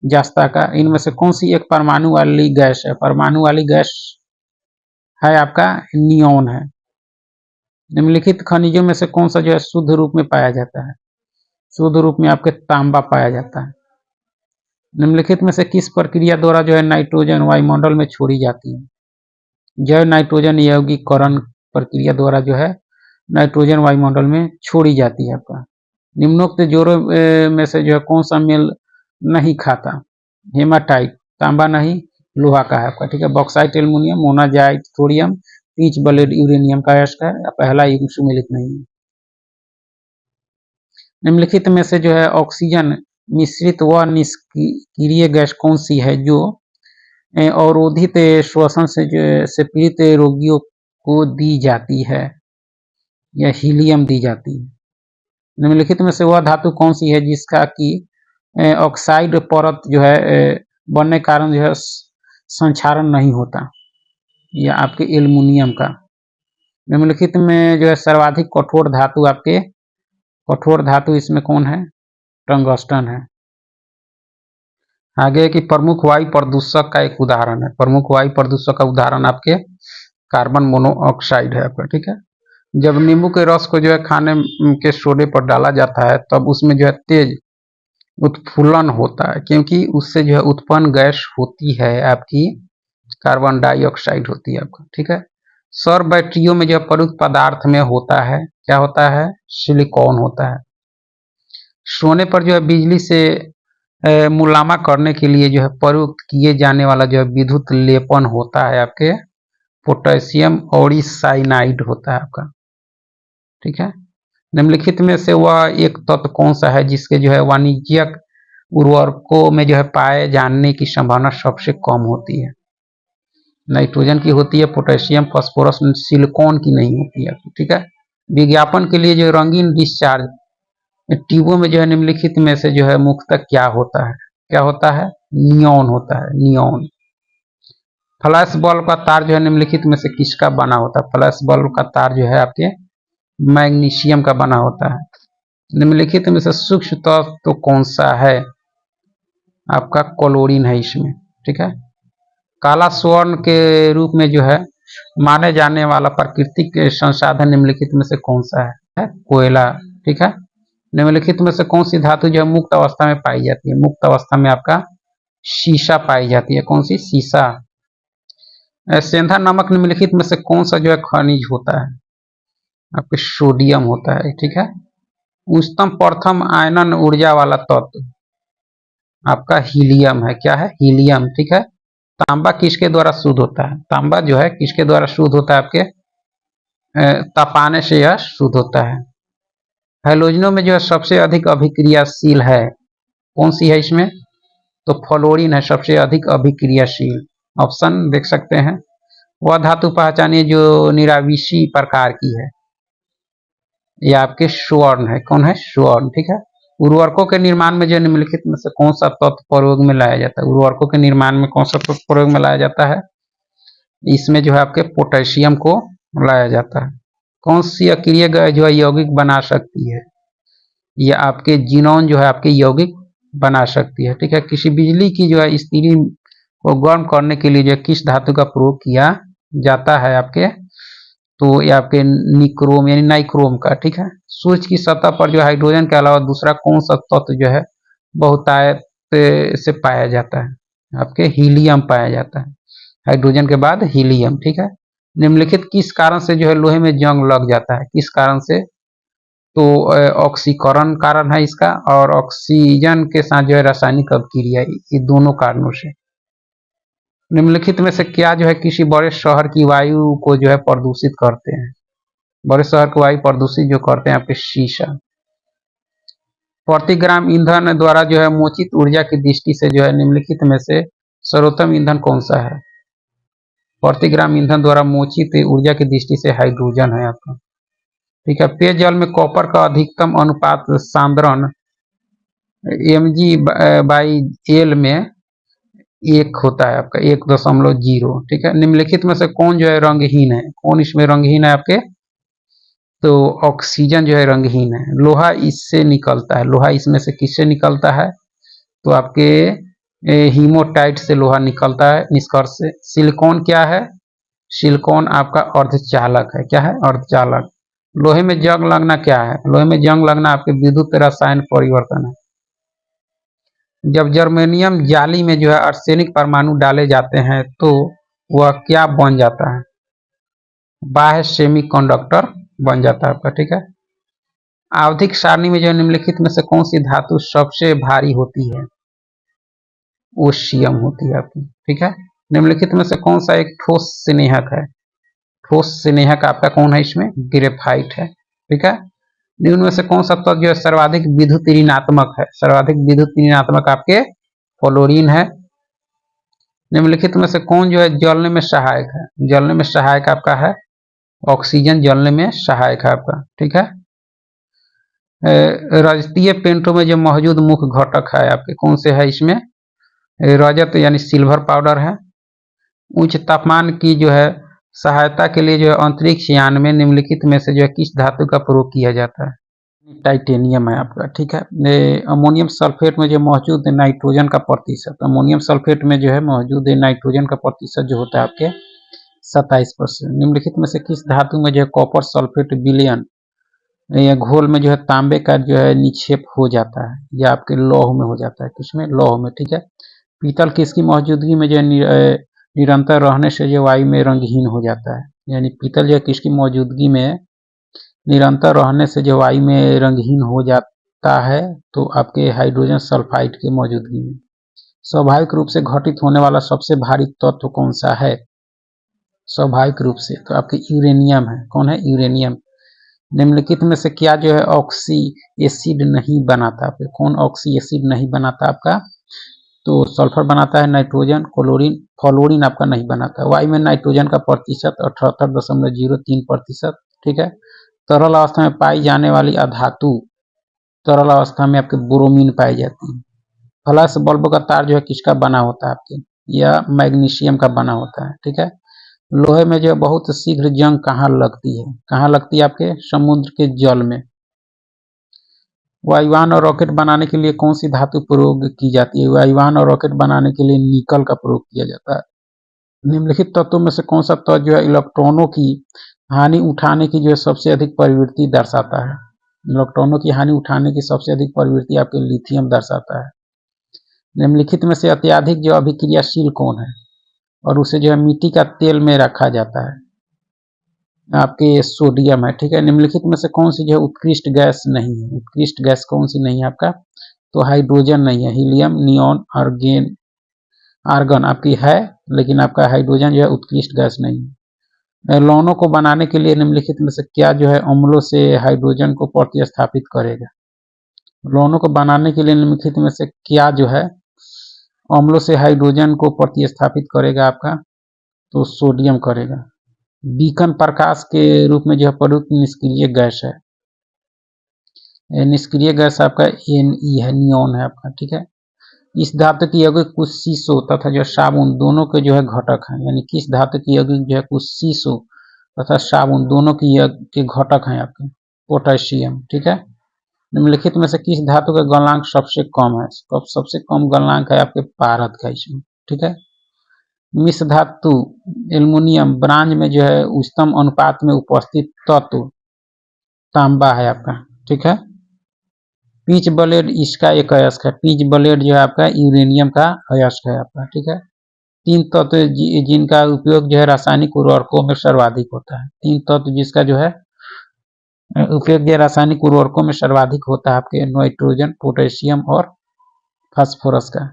Speaker 1: जस्ता का। इनमें से कौन सी एक परमाणु वाली गैस है? परमाणु वाली गैस है आपका नियोन है। निम्नलिखित खनिजों में से कौन सा जो है शुद्ध रूप में पाया जाता है? शुद्ध रूप में आपके तांबा पाया जाता है। निम्नलिखित में से किस प्रक्रिया द्वारा जो है नाइट्रोजन वायुमंडल में छोड़ी जाती है? जैव नाइट्रोजन यौगिकरण प्रक्रिया द्वारा जो है नाइट्रोजन वायुमंडल में छोड़ी जाती है आपका। निम्नोक्त जोड़ों में से जो है कौन सा मेल नहीं खाता? हेमाटाइट तांबा नहीं, लोहा का है आपका। ठीक है। Bauxite aluminium, monazite thorium, pitchblende uranium का है। पहला युग्म सुमेलित नहीं है। निम्नलिखित में से जो है ऑक्सीजन मिश्रित व निष्क्रिय गैस कौन सी है जो अवरोधित श्वसन से पीड़ित रोगियों को दी जाती है? या हीलियम दी जाती है? निम्नलिखित में से वह धातु कौन सी है जिसका कि ऑक्साइड परत जो है बनने के कारण जो है संक्षारण नहीं होता, या आपके एल्युमिनियम का। निम्नलिखित में जो है सर्वाधिक कठोर धातु आपके कठोर धातु इसमें कौन है? टंगस्टन है। आगे कि प्रमुख वायु प्रदूषक का एक उदाहरण है। प्रमुख वायु प्रदूषक का उदाहरण आपके कार्बन मोनोऑक्साइड है आपका, ठीक है। जब नींबू के रस को जो है खाने के सोडे पर डाला जाता है तब उसमें जो है तेज उत्फुल्लन होता है, क्योंकि उससे जो है उत्पन्न गैस होती है आपकी कार्बन डाइऑक्साइड होती है आपका, ठीक है। सौर बैटरियों में जो प्रयुक्त पदार्थ में होता है, क्या होता है? सिलिकॉन होता है। सोने पर जो है बिजली से मुलामा करने के लिए जो है प्रयुक्त किए जाने वाला जो है विद्युत लेपन होता है आपके पोटेशियम ऑक्साइड होता है आपका, ठीक है। निम्नलिखित में से वह एक तत्व कौन सा है जिसके जो है वाणिज्यिक उर्वरकों में जो है पाए जाने की संभावना सबसे कम होती है? नाइट्रोजन की होती है, पोटेशियम, फास्फोरस, सिलिकॉन की नहीं होती है, ठीक है। विज्ञापन के लिए जो रंगीन डिस्चार्ज ट्यूबों में जो है निम्नलिखित में से जो है मुख्यतः क्या होता है? क्या होता है? नियॉन होता है, नियॉन। फ्लैश बल्ब का तार जो है निम्नलिखित में से किसका बना होता है? फ्लैश बल्ब का तार जो है आपके मैग्नीशियम का बना होता है। निम्नलिखित में से सूक्ष्म तत्व तो कौन सा है? आपका क्लोरीन है इसमें, ठीक है। काला स्वर्ण के रूप में जो है माने जाने वाला प्राकृतिक संसाधन निम्नलिखित में से कौन सा है? कोयला, ठीक है। निम्नलिखित में से कौन सी धातु जो है मुक्त अवस्था में पाई जाती है? मुक्त अवस्था में आपका सीसा पाई जाती है। कौन सी? सीसा। सेंधा नमक निम्नलिखित में से कौन सा जो है खनिज होता है? आपके सोडियम होता है, ठीक है। उच्चतम प्रथम आयनन ऊर्जा वाला तत्व आपका हीलियम है। क्या है? हीलियम, ठीक है। तांबा किसके द्वारा शुद्ध होता है? तांबा जो है किसके द्वारा शुद्ध होता है? आपके तपाने से यह शुद्ध होता है। हैलोजनों में जो है सबसे अधिक अभिक्रियाशील है, कौन सी है इसमें? तो फ्लोरीन है सबसे अधिक अभिक्रियाशील। ऑप्शन देख सकते हैं। वह धातु पहचानिए जो निराविषी प्रकार की है। यह आपके स्वर्ण है। कौन है? स्वर्ण, ठीक है। उर्वरकों के निर्माण में जो निम्नलिखित में से कौन सा तत्व प्रयोग में लाया जाता है? उर्वरकों के निर्माण में कौन सा तत्व प्रयोग में लाया जाता है? इसमें जो है आपके पोटेशियम को लाया जाता है। कौन सी अक्रिय गैस जो है यौगिक बना सकती है? या आपके जीनोन जो है आपके यौगिक बना सकती है, ठीक है। किसी बिजली की जो है स्थिति को गर्म करने के लिए जो किस धातु का प्रयोग किया जाता है आपके? तो ये आपके निक्रोम यानी नाइक्रोम का, ठीक है। सूर्य की सतह पर जो हाइड्रोजन के अलावा दूसरा कौन सा तत्व जो है बहुतायत से पाया जाता है? आपके हीलियम पाया जाता है। हाइड्रोजन के बाद हीलियम, ठीक है। निम्नलिखित किस कारण से जो है लोहे में जंग लग जाता है? किस कारण से? तो ऑक्सीकरण कारण है इसका, और ऑक्सीजन के साथ जो है रासायनिक अभिक्रिया, ये दोनों कारणों से। निम्नलिखित में से क्या जो है किसी बड़े शहर की वायु को जो है प्रदूषित करते हैं? बड़े शहर की वायु प्रदूषित जो करते हैं आपके शीशा। प्रति ग्राम ईंधन द्वारा जो है मोचित ऊर्जा की दृष्टि से जो है निम्नलिखित में से सर्वोत्तम ईंधन कौन सा है? प्रति ग्राम ईंधन द्वारा मोचित ऊर्जा की दृष्टि से हाइड्रोजन है आपका, ठीक है। पेयजल में कॉपर का अधिकतम अनुपात सांद्रण mg/l में 1 होता है आपका 1.0, ठीक है। निम्नलिखित में से कौन जो है रंगहीन है? कौन इसमें रंगहीन है आपके? तो ऑक्सीजन जो है रंगहीन है। लोहा इससे निकलता है। लोहा इसमें से किससे निकलता है? तो आपके हीमोटाइट से लोहा निकलता है निष्कर्ष से। सिलिकॉन क्या है? सिलिकॉन आपका अर्धचालक है। क्या है? अर्धचालक। लोहे में जंग लगना क्या है? लोहे में जंग लगना आपके विद्युत रसायन परिवर्तन है। जब जर्मेनियम जाली में जो है आर्सेनिक परमाणु डाले जाते हैं तो वह क्या बन जाता है? बाह्य सेमीकंडक्टर बन जाता है आपका, ठीक है। आवधिक सारणी में जो निम्नलिखित में से कौन सी धातु सबसे भारी होती है? ओशियम होती है आपकी, ठीक है। निम्नलिखित में से कौन सा एक ठोस स्नेहक है? ठोस स्नेहक आपका कौन है इसमें? ग्रेफाइट है, ठीक है। निम्न में से कौन सा तत्व जो है सर्वाधिक विद्युत ऋणात्मक है? सर्वाधिक विद्युत ऋणात्मक आपके फ्लोरीन है। निम्नलिखित में से कौन जो है जलने में सहायक है? जलने में सहायक आपका है ऑक्सीजन, जलने में सहायक है आपका, ठीक है। रजतीय पेंटों में जो मौजूद मुख्य घटक है आपके कौन से है इसमें? रजत यानी सिल्वर पाउडर है। उच्च तापमान की जो है सहायता के लिए जो है अंतरिक्ष यान में निम्नलिखित में से जो है किस धातु का प्रयोग किया जाता है? टाइटेनियम है आपका, ठीक है। अमोनियम सल्फेट में जो मौजूद नाइट्रोजन का प्रतिशत, अमोनियम सल्फेट में जो है मौजूद नाइट्रोजन का प्रतिशत जो होता है आपके 27%। निम्नलिखित में से किस धातु में जो है कॉपर सल्फेट विलयन या घोल में जो है तांबे का जो है निक्षेप हो जाता है या आपके लौह में हो जाता है? किसमें? लौह में, ठीक है। पीतल किसकी मौजूदगी में जो है निरंतर रहने से जो वायु में रंगहीन हो जाता है? यानी पीतल जो है किसकी मौजूदगी में निरंतर रहने से जो वायु में रंगहीन हो जाता है? तो आपके हाइड्रोजन सल्फाइड की मौजूदगी में। स्वाभाविक रूप से घटित होने वाला सबसे भारी तत्व कौन सा है? स्वाभाविक रूप से तो आपके यूरेनियम है। कौन है? यूरेनियम। निम्नलिखित में से क्या जो है ऑक्सी एसिड नहीं बनाता? कौन ऑक्सी एसिड नहीं बनाता आपका? तो सल्फर बनाता है, नाइट्रोजन, क्लोरीन, फ्लोरीन आपका नहीं बनाता। वायु में नाइट्रोजन का प्रतिशत 78.03%, ठीक है। तरल अवस्था में पाई जाने वाली अधातु तरल अवस्था में आपके ब्रोमीन पाई जाती है। फ्लैश बल्ब का तार जो है किसका बना होता है आपके? या मैग्नीशियम का बना होता है, ठीक है। लोहे में जो बहुत शीघ्र जंग कहाँ लगती है? कहाँ लगती है आपके? समुद्र के जल में। वायुयान और रॉकेट बनाने के लिए कौन सी धातु प्रयोग की जाती है? वायुयान और रॉकेट बनाने के लिए निकल का प्रयोग किया जाता है। निम्नलिखित तत्वों में से कौन सा तत्व जो है इलेक्ट्रॉनों की हानि उठाने की जो है सबसे अधिक प्रवृत्ति दर्शाता है? इलेक्ट्रॉनों की हानि उठाने की सबसे अधिक प्रवृत्ति आपके लिथियम दर्शाता है। निम्नलिखित में से अत्यधिक जो अभिक्रियाशील कौन है और उसे जो है मिट्टी का तेल में रखा जाता है? आपके सोडियम है, ठीक है। निम्नलिखित में से कौन सी जो है उत्कृष्ट गैस नहीं है? उत्कृष्ट गैस कौन सी नहीं है आपका? तो हाइड्रोजन नहीं है। हीलियम, नियॉन, आर्गन आर्गन आपकी है, लेकिन आपका हाइड्रोजन जो है उत्कृष्ट गैस नहीं है। लौहों को बनाने के लिए निम्नलिखित में से क्या जो है अम्लों से हाइड्रोजन को प्रतिस्थापित करेगा? लौहों को बनाने के लिए निम्नलिखित में से क्या जो है अम्लों से हाइड्रोजन को प्रतिस्थापित करेगा आपका? तो सोडियम करेगा। बीकन प्रकाश के रूप में जो है प्रयुक्त निष्क्रिय गैस है। निष्क्रिय गैस आपका Ne है, नियॉन है आपका, ठीक है। इस धातु की यौगिक कुछ शीशो तथा जो साबुन दोनों के जो है घटक हैं। यानी किस धातु की यौगिक जो है कुछ शीशो तथा साबुन दोनों की के घटक हैं आपके? पोटेशियम, ठीक है। निम्नलिखित में से किस धातु का गलनांक सबसे कम है? सबसे कम गलनांक है आपके पारद का इसमें, ठीक है। मिश्र धातु एल्युमिनियम ब्रांज में जो है उच्चतम अनुपात में उपस्थित तत्व तांबा है आपका, ठीक है। पिच ब्लेड इसका एक अयस्क है। पिच ब्लेड जो है आपका यूरेनियम का अयस्क है आपका, ठीक है। तीन तत्व जिनका उपयोग जो है रासायनिक उर्वरकों में सर्वाधिक होता है। तीन तत्व जिसका जो है उपयोग जो रासायनिक उर्वरकों में सर्वाधिक होता है आपके नाइट्रोजन, पोटेशियम और फास्फोरस का।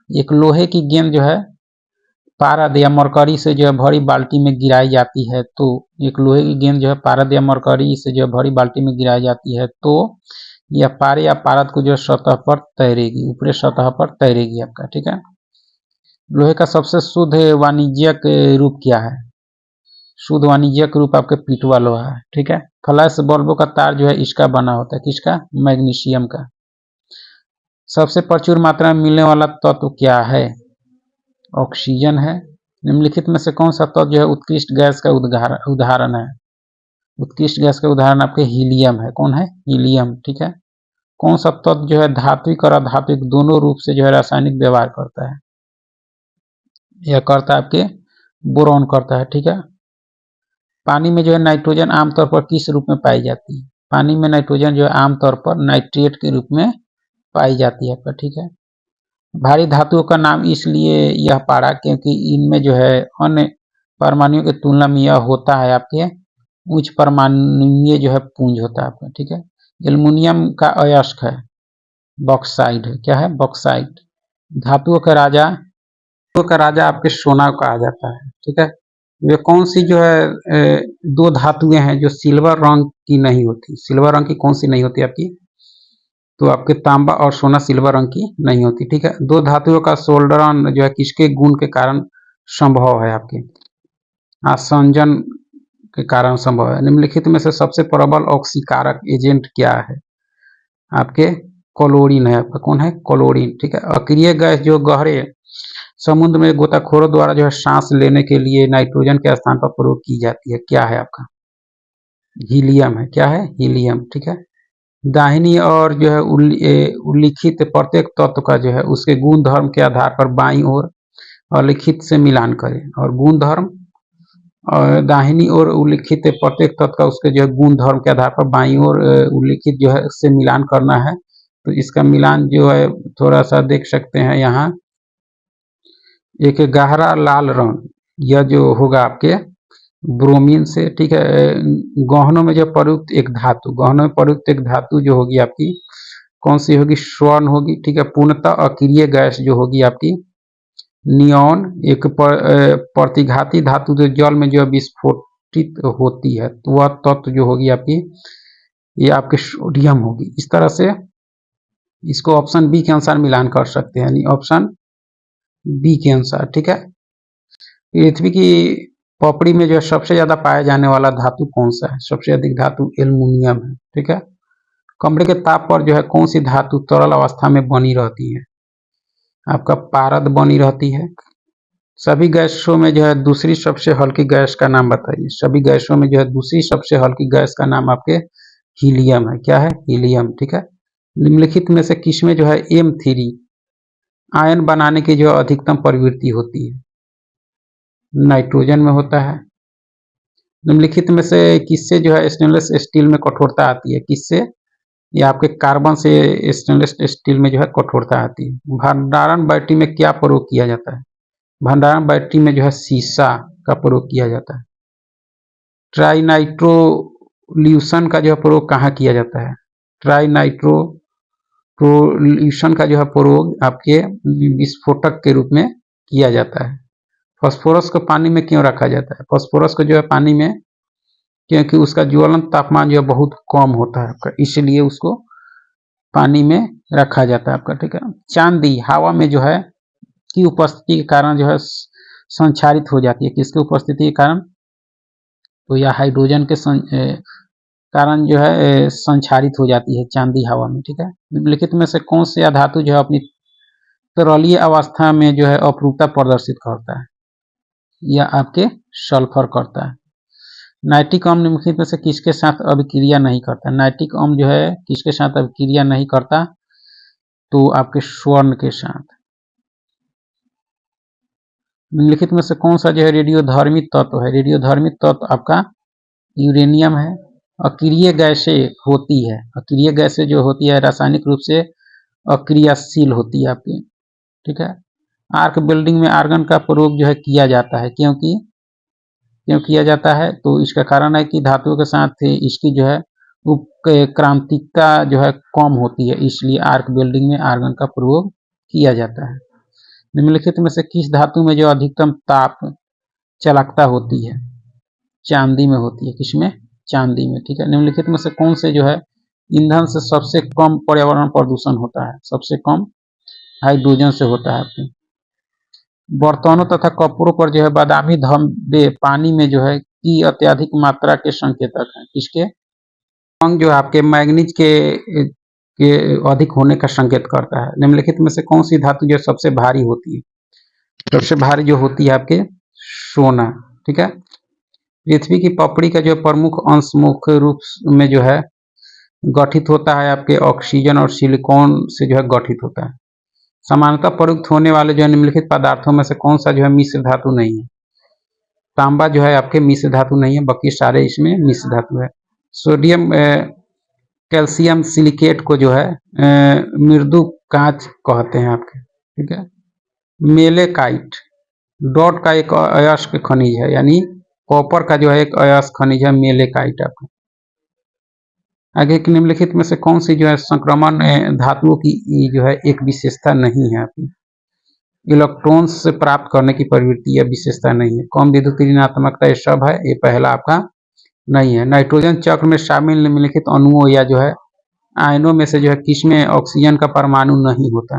Speaker 1: एक लोहे की गेंद जो है पारद या मरकरी से जो है भरी बाल्टी में गिराई जाती है, तो एक लोहे की गेंद जो है पारद या मरकरी से जो है भरी बाल्टी में गिराई जाती है, तो यह पारे या पारद को जो सतह पर तैरेगी, ऊपरी सतह पर तैरेगी आपका, ठीक है। लोहे का सबसे शुद्ध वाणिज्यिक रूप क्या है? शुद्ध वाणिज्यिक रूप आपके पिटवा लोहा है, ठीक है। फ्लैश बल्बों का तार जो है इसका बना होता है, किसका? मैग्नीशियम का। सबसे प्रचुर मात्रा में मिलने वाला तत्व क्या है? ऑक्सीजन है। निम्नलिखित में से कौन सा तत्व जो है उत्कृष्ट गैस का उदाहरण है? उत्कृष्ट गैस का उदाहरण आपके हीलियम है। कौन है? हीलियम, ठीक है। कौन सा तत्व जो है धात्विक और अधात्विक दोनों रूप से जो है रासायनिक व्यवहार करता है? यह करता है आपके बोरॉन करता है, ठीक है। पानी में जो है नाइट्रोजन आमतौर पर किस रूप में पाई जाती है? पानी में नाइट्रोजन जो है आमतौर पर नाइट्रेट के रूप में पाई जाती है आपका, ठीक है। भारी धातुओं का नाम इसलिए यह पारा क्योंकि इनमें जो है अन्य परमाणुओं की तुलना में यह होता है आपके उच्च परमाणुीय जो है पुंज होता है आपका, ठीक है। एल्युमिनियम का अयस्क है बॉक्साइड है। क्या है? बॉक्साइड। धातुओं का राजा आपके सोना कहा जाता है, ठीक है। वे कौन सी जो है दो धातुएं हैं जो सिल्वर रंग की नहीं होती? सिल्वर रंग की कौन सी नहीं होती आपकी? तो आपके तांबा और सोना सिल्वर रंग की नहीं होती, ठीक है। दो धातुओं का सोल्डरन जो है किसके गुण के कारण संभव है आपके? आसंजन के कारण संभव है। निम्नलिखित में से सबसे प्रबल ऑक्सीकारक एजेंट क्या है? आपके क्लोरीन है, आपका कौन है, क्लोरीन, ठीक है। अक्रिय गैस जो गहरे समुद्र में गोताखोरों द्वारा जो है सांस लेने के लिए नाइट्रोजन के स्थान पर प्रयोग की जाती है, क्या है आपका, हीलियम है, क्या है, हीलियम, ठीक है। दाहिनी और जो है उल्लिखित प्रत्येक तत्व का जो है उसके गुण धर्म के आधार पर बाईं ओर अलिखित से मिलान करें, और गुण धर्म और दाहिनी ओर उल्लिखित प्रत्येक तत्व का उसके जो है गुण धर्म के आधार पर बाईं ओर उल्लिखित जो है से मिलान करना है। तो इसका मिलान जो है थोड़ा सा देख सकते हैं यहाँ, एक गहरा लाल रंग, यह जो होगा आपके ब्रोमीन से, ठीक है। गहनों में जो प्रयुक्त एक धातु, गहनों में प्रयुक्त एक धातु जो होगी आपकी कौन सी होगी, स्वर्ण होगी, ठीक है। पूर्णतः अक्रिय गैस जो होगी आपकी नियॉन, एक प्रतिघाती धातु जो जल में जो विस्फोटित होती है, तो वह तत्व जो होगी आपकी ये आपके सोडियम होगी। इस तरह से इसको ऑप्शन बी के अनुसार मिलान कर सकते हैं, यानी ऑप्शन बी के अनुसार, ठीक है। पृथ्वी की पपड़ी में जो है सबसे ज्यादा पाया जाने वाला धातु कौन सा है, सबसे अधिक धातु एल्युमिनियम है, ठीक है। कमरे के ताप पर जो है कौन सी धातु तरल अवस्था में बनी रहती है, आपका पारद बनी रहती है। सभी गैसों में जो है दूसरी सबसे हल्की गैस का नाम बताइए, सभी गैसों में जो है दूसरी सबसे हल्की गैस का नाम आपके हीलियम है, क्या है, हीलियम, ठीक है। निम्नलिखित में से किसमें जो है M3 आयन बनाने की जो अधिकतम प्रवृत्ति होती है, नाइट्रोजन में होता है। निम्नलिखित में से किससे जो है स्टेनलेस स्टील में कठोरता आती है, किससे, ये आपके कार्बन से स्टेनलेस स्टील में जो है कठोरता आती है। भंडारण बैटरी में क्या प्रयोग किया जाता है, भंडारण बैटरी में जो है शीशा का प्रयोग किया जाता है। ट्राइनाइट्रोल्यूशन का जो है प्रयोग कहाँ किया जाता है, ट्राइनाइट्रोल्यूशन का जो है प्रयोग आपके विस्फोटक के रूप में किया जाता है। फास्फोरस को पानी में क्यों रखा जाता है, फास्फोरस को जो है पानी में, क्योंकि उसका ज्वलन तापमान जो है बहुत कम होता है आपका, इसलिए उसको पानी में रखा जाता है आपका, ठीक है। चांदी हवा में जो है की उपस्थिति के कारण जो है संचारित हो जाती है, किसकी उपस्थिति के कारण, तो यह हाइड्रोजन के कारण जो है संचारित हो जाती है चांदी हवा में, ठीक है। निम्नलिखित में से कौन सा धातु जो है अपनी तरलीय अवस्था में जो है अपरूपता प्रदर्शित करता है, यह आपके सल्फर करता है। नाइट्रिक अम्ल निम्नलिखित में से किसके साथ अभिक्रिया नहीं करता, नाइट्रिक अम्ल जो है किसके साथ अभिक्रिया नहीं करता, तो आपके स्वर्ण के साथ। निम्नलिखित में से कौन सा जो है रेडियोधर्मी तत्व है, रेडियोधर्मी तत्व आपका यूरेनियम है। अक्रिय गैसें होती है, अक्रिय गैसें जो होती है रासायनिक रूप से अक्रियाशील होती है आपकी, ठीक है। आर्क बिल्डिंग में आर्गन का प्रयोग जो है किया जाता है, क्यों किया जाता है, तो इसका कारण है कि धातुओं के साथ इसकी जो है उपक्रांतिकता जो है कम होती है, इसलिए आर्क बिल्डिंग में आर्गन का प्रयोग किया जाता है। निम्नलिखित में से किस धातु में जो अधिकतम ताप चालकता होती है, चांदी में होती है, किसमें, चांदी में, ठीक है। निम्नलिखित में से कौन से जो है ईंधन से सबसे कम पर्यावरण प्रदूषण होता है, सबसे कम हाइड्रोजन से होता है आपके। बर्तनों तथा कपड़ों पर जो है बादामी धब्बे पानी में जो है की अत्यधिक मात्रा के संकेतक हैं, किसके, रंग जो है आपके मैग्नीज के अधिक होने का संकेत करता है। निम्नलिखित में से कौन सी धातु जो सबसे भारी होती है, सबसे भारी जो होती है आपके सोना, ठीक है। पृथ्वी की पपड़ी का जो प्रमुख अंश मुख्य रूप में जो है गठित होता है आपके ऑक्सीजन और सिलिकॉन से जो है गठित होता है। सामान्यतः प्रयुक्त होने वाले जो है निम्नलिखित पदार्थों में से कौन सा जो है मिश्र धातु नहीं है, तांबा जो है आपके मिश्र धातु नहीं है, बाकी सारे इसमें मिश्र धातु है। सोडियम कैल्शियम सिलिकेट को जो है मृदु कांच कहते हैं आपके, ठीक है। मेलेकाइट डॉट का एक अयस्क खनिज है, यानी कॉपर का जो है एक अयस्क खनिज है मेलेकाइट आपका। आगे की निम्नलिखित में से कौन सी जो है संक्रमण धातुओं की जो है एक विशेषता नहीं है आपकी, इलेक्ट्रॉन से प्राप्त करने की प्रवृत्ति या विशेषता नहीं है। कम विद्युत ऋणात्मकता ये सब है, ये पहला आपका नहीं है। नाइट्रोजन चक्र में शामिल निम्नलिखित अणुओं या जो है आयनों में से जो है किसमें ऑक्सीजन का परमाणु नहीं होता,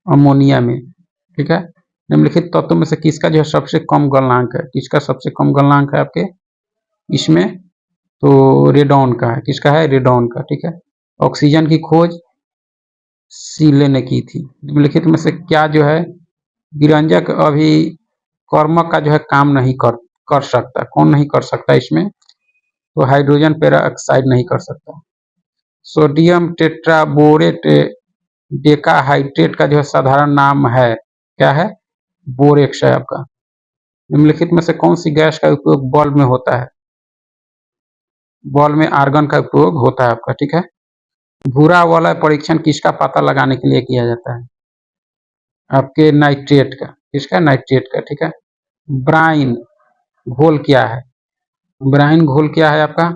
Speaker 1: अमोनिया में, ठीक है। निम्नलिखित तत्वों में से किसका जो है सबसे कम गलनांक है, किसका सबसे कम गलनांक है आपके इसमें, तो रेडॉन का है, किसका है, रेडॉन का, ठीक है। ऑक्सीजन की खोज सीले ने की थी। निम्नलिखित में से क्या जो है विरंजक अभिकर्मक का जो है काम नहीं कर सकता? कौन नहीं कर सकता इसमें? तो हाइड्रोजन पेरोक्साइड नहीं कर सकता। सोडियम टेट्राबोरेट डेकाहाइड्रेट का जो है साधारण नाम है क्या है? बोरेक्स है आपका। निम्नलिखित में से कौन सी गैस का उपयोग बल्ब में होता है? बल्ब में आर्गन का उपयोग होता है आपका, ठीक है। भूरा वाला परीक्षण किसका पता लगाने के लिए किया जाता है? आपके नाइट्रेट का। किसका? नाइट्रेट का, ठीक है। ब्राइन घोल क्या है? ब्राइन घोल क्या है आपका?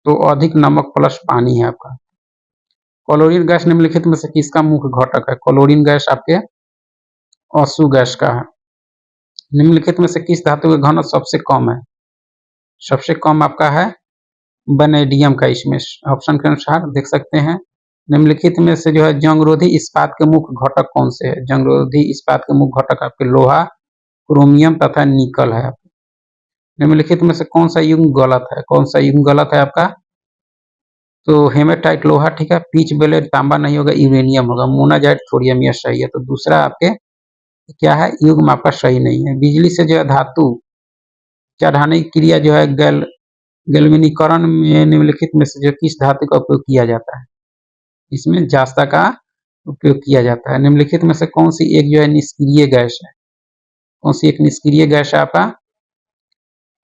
Speaker 1: तो अधिक नमक प्लस पानी है आपका। क्लोरीन गैस निम्नलिखित में से किसका मुख्य घटक है? क्लोरीन गैस आपके असु गैस का है। निम्नलिखित में से किस धातु का घनत्व सबसे कम है? सबसे कम आपका है वैनेडियम का। इसमें ऑप्शन के अनुसार देख सकते हैं। निम्नलिखित में से जो है जंगरोधी इस्पात के मुख्य घटक कौन से है? जंगरोधी इस्पात के मुख्य घटक आपके लोहा, क्रोमियम तथा निकल है। निम्नलिखित में से कौन सा युग्म गलत है? कौन सा युग्म गलत है आपका? तो हेमेटाइट लोहा, ठीक है। पीच बेलेट तांबा नहीं होगा, यूरेनियम होगा। मोनाजाइट थोरियम यह सही है। तो दूसरा आपके क्या है? युग्म आपका सही नहीं है। बिजली से जो है धातु चढ़ाने की क्रिया जो है गैल्वेनीकरण में निम्नलिखित में से जो किस धातु का उपयोग किया जाता है? इसमें जास्ता का उपयोग किया जाता है। निम्नलिखित में से कौन सी एक जो है निष्क्रिय गैस है? कौन सी एक निष्क्रिय गैस है आपका?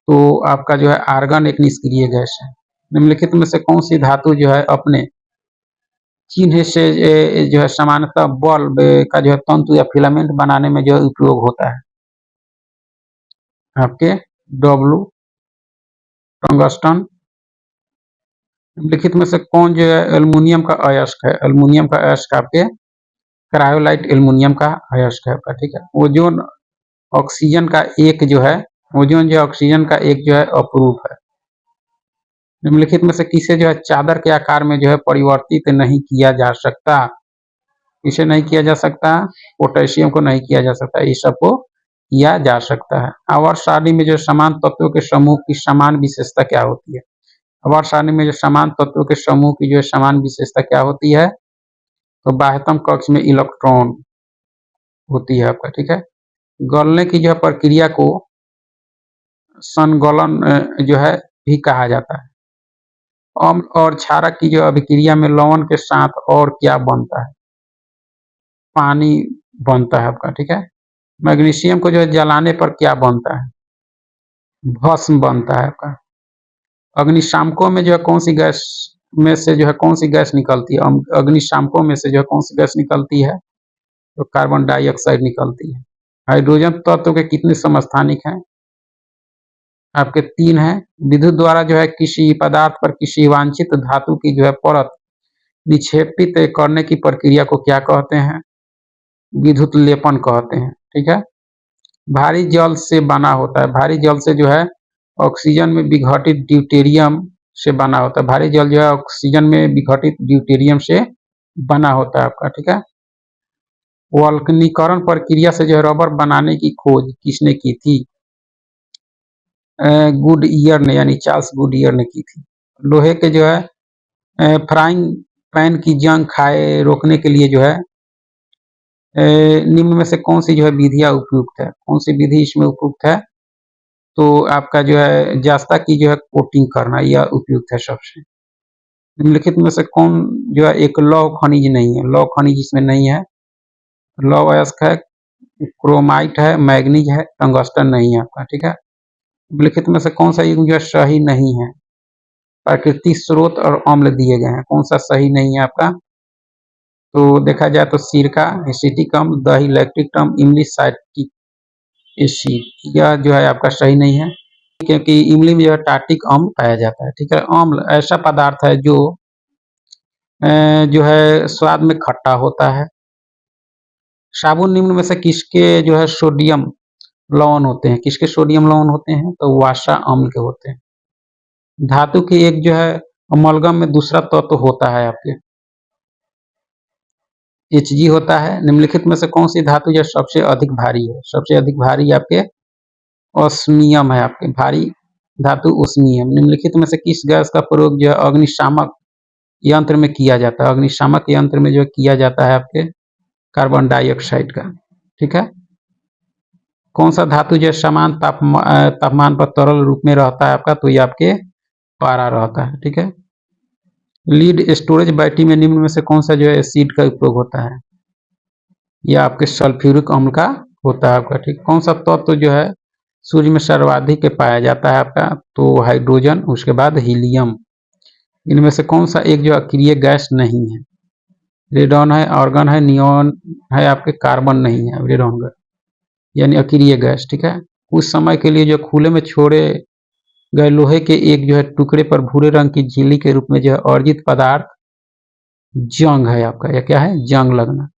Speaker 1: तो आपका जो है आर्गन एक निष्क्रिय गैस है। निम्नलिखित में से कौन सी धातु जो है अपने चिन्ह से जो है सामान्यतः बल्ब का जो है तंतु या फिलामेंट बनाने में जो उपयोग होता है? आपके डब्लू टंगस्टन। निम्नलिखित में से कौन जो है एल्युमिनियम का अयस्क है? एल्युमिनियम का अयस्क आपके क्रायोलाइट एल्युमिनियम का अयस्क है आपका, ठीक है। ओजोन ऑक्सीजन का एक जो है ओजोन जो ऑक्सीजन का एक जो है अपरूप है। निम्नलिखित में से किसे जो है चादर के आकार में जो है परिवर्तित नहीं किया जा सकता? किसे नहीं किया जा सकता? पोटेशियम को नहीं किया जा सकता, इस सबको किया जा सकता है। आवर्त सारणी में जो समान तत्वों के समूह की समान विशेषता क्या होती है? आवर्त सारणी में जो समान तत्वों के समूह की जो समान विशेषता क्या होती है? तो बाह्यतम कक्ष में इलेक्ट्रॉन होती है आपका, ठीक है। गलने की जो प्रक्रिया को संगलन जो है भी कहा जाता है। अम्ल और क्षारक की जो अभिक्रिया में लवण के साथ और क्या बनता है? पानी बनता है आपका, ठीक है। मैग्नीशियम को जो है जलाने पर क्या बनता है? भस्म बनता है आपका। अग्निशामकों में जो है कौन सी गैस में से जो है कौन सी गैस निकलती है? अग्निशामकों में से जो है कौन सी गैस निकलती है? तो कार्बन डाइऑक्साइड निकलती है। हाइड्रोजन तत्व के कितने समस्थानिक हैं? आपके 3 हैं। विद्युत द्वारा जो है किसी पदार्थ पर किसी वांछित धातु की जो है परत निक्षेपित करने की प्रक्रिया को क्या कहते हैं? विद्युत लेपन कहते हैं, ठीक है। भारी जल से बना होता है। भारी जल से जो है ऑक्सीजन में विघटित ड्यूटेरियम से बना होता है। भारी जल जो है ऑक्सीजन में विघटित ड्यूटेरियम से बना होता है आपका, ठीक है। वल्कनीकरण प्रक्रिया से जो है रबर बनाने की खोज किसने की थी? गुड ईयर ने, यानी चार्ल्स गुड ईयर ने की थी। लोहे के जो है फ्राइंग पैन की जंग खाए रोकने के लिए जो है निम्न में से कौन सी जो है विधियां उपयुक्त है? कौन सी विधि इसमें उपयुक्त है? तो आपका जो है जास्ता की जो है कोटिंग करना यह उपयुक्त है सबसे। निम्नलिखित में से कौन जो है एक लौह खनिज नहीं है? लौह खनिज इसमें नहीं है। लौह अयस्क है, क्रोमाइट है, मैग्नीज है, टंगस्टन नहीं है आपका, ठीक है। निम्नलिखित में से कौन सा युग्म जो है सही नहीं है? प्राकृतिक स्रोत और अम्ल दिए गए हैं, कौन सा सही नहीं है आपका? तो देखा जाए तो सिरका, एसिटिक अम्ल, दही, लैक्टिक अम्ल, इमली साइट्रिक एसिड, यह जो है आपका सही नहीं है, क्योंकि इमली में जो है टार्टिक अम्ल पाया जाता है, ठीक है। अम्ल ऐसा पदार्थ है जो है स्वाद में खट्टा होता है। साबुन निम्न में से किसके जो है सोडियम लवण होते हैं? किसके सोडियम लवण होते हैं? तो वासा अम्ल के होते हैं। धातु की एक जो है अमलगम में दूसरा तत्व तो होता है आपके Hg होता है। निम्नलिखित में से कौन सी धातु जो सबसे अधिक भारी है? सबसे अधिक भारी आपके ऑस्मियम है, आपके भारी धातु ऑस्मियम। निम्नलिखित में से किस गैस का प्रयोग जो है अग्निशामक यंत्र में किया जाता है, अग्निशामक यंत्र में जो किया जाता है आपके कार्बन डाइऑक्साइड का, ठीक है। कौन सा धातु जो समान तापमान पर तरल रूप में रहता है आपका, तो ये आपके पारा रहता है, ठीक है। लीड स्टोरेज बैटरी में निम्न में से कौन सा जो है एसिड का उपयोग होता है, यह आपके सल्फ्यूरिक अम्ल का होता है आपका, ठीक। कौन सा तत्व जो है सूर्य में सर्वाधिक पाया जाता है आपका, तो हाइड्रोजन, उसके बाद हीलियम। इनमें से कौन सा एक जो अक्रिय गैस नहीं है, रेडॉन है, आर्गन है, नियॉन है, आपके कार्बन नहीं है, रेडॉन गैस यानी अक्रिय गैस, ठीक है। कुछ समय के लिए जो खुले में छोड़े गए लोहे के एक जो है टुकड़े पर भूरे रंग की झिल्ली के रूप में जो है अर्जित पदार्थ जंग है आपका, यह क्या है, जंग लगना।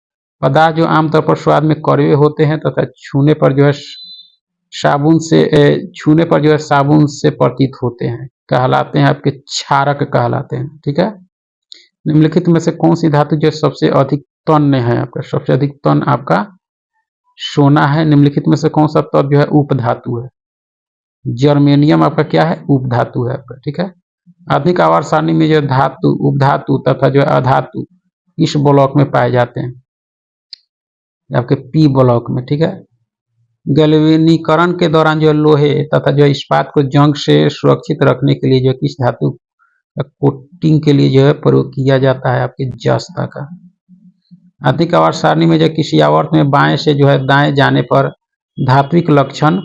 Speaker 1: पदार्थ जो आमतौर पर स्वाद में कड़वे होते हैं तथा छूने पर जो है साबुन से प्रतीत होते हैं, कहलाते हैं आपके क्षारक कहलाते हैं, ठीक है। निम्नलिखित में से कौन सी धातु जो सबसे अधिक तन्य है आपका, सबसे अधिक तन आपका सोना है। निम्नलिखित में से कौन सा तत्व जो है उपधातु है, जर्मेनियम आपका क्या है, उपधातु है आपका, ठीक है। आधुनिक आवर्त सारणी में जो धातु, उपधातु तथा जो अधातु इस ब्लॉक में पाए जाते हैं, आपके पी ब्लॉक में, ठीक है। गैल्वेनीकरण के दौरान जो लोहे तथा जो इस्पात को जंग से सुरक्षित रखने के लिए जो किस धातु कोटिंग के लिए जो है प्रयोग किया जाता है, आपके जस्ता का। आधुनिक आवर्त सारणी में जो किसी आवर्त में बाएं से जो है दाएं जाने पर धात्विक लक्षण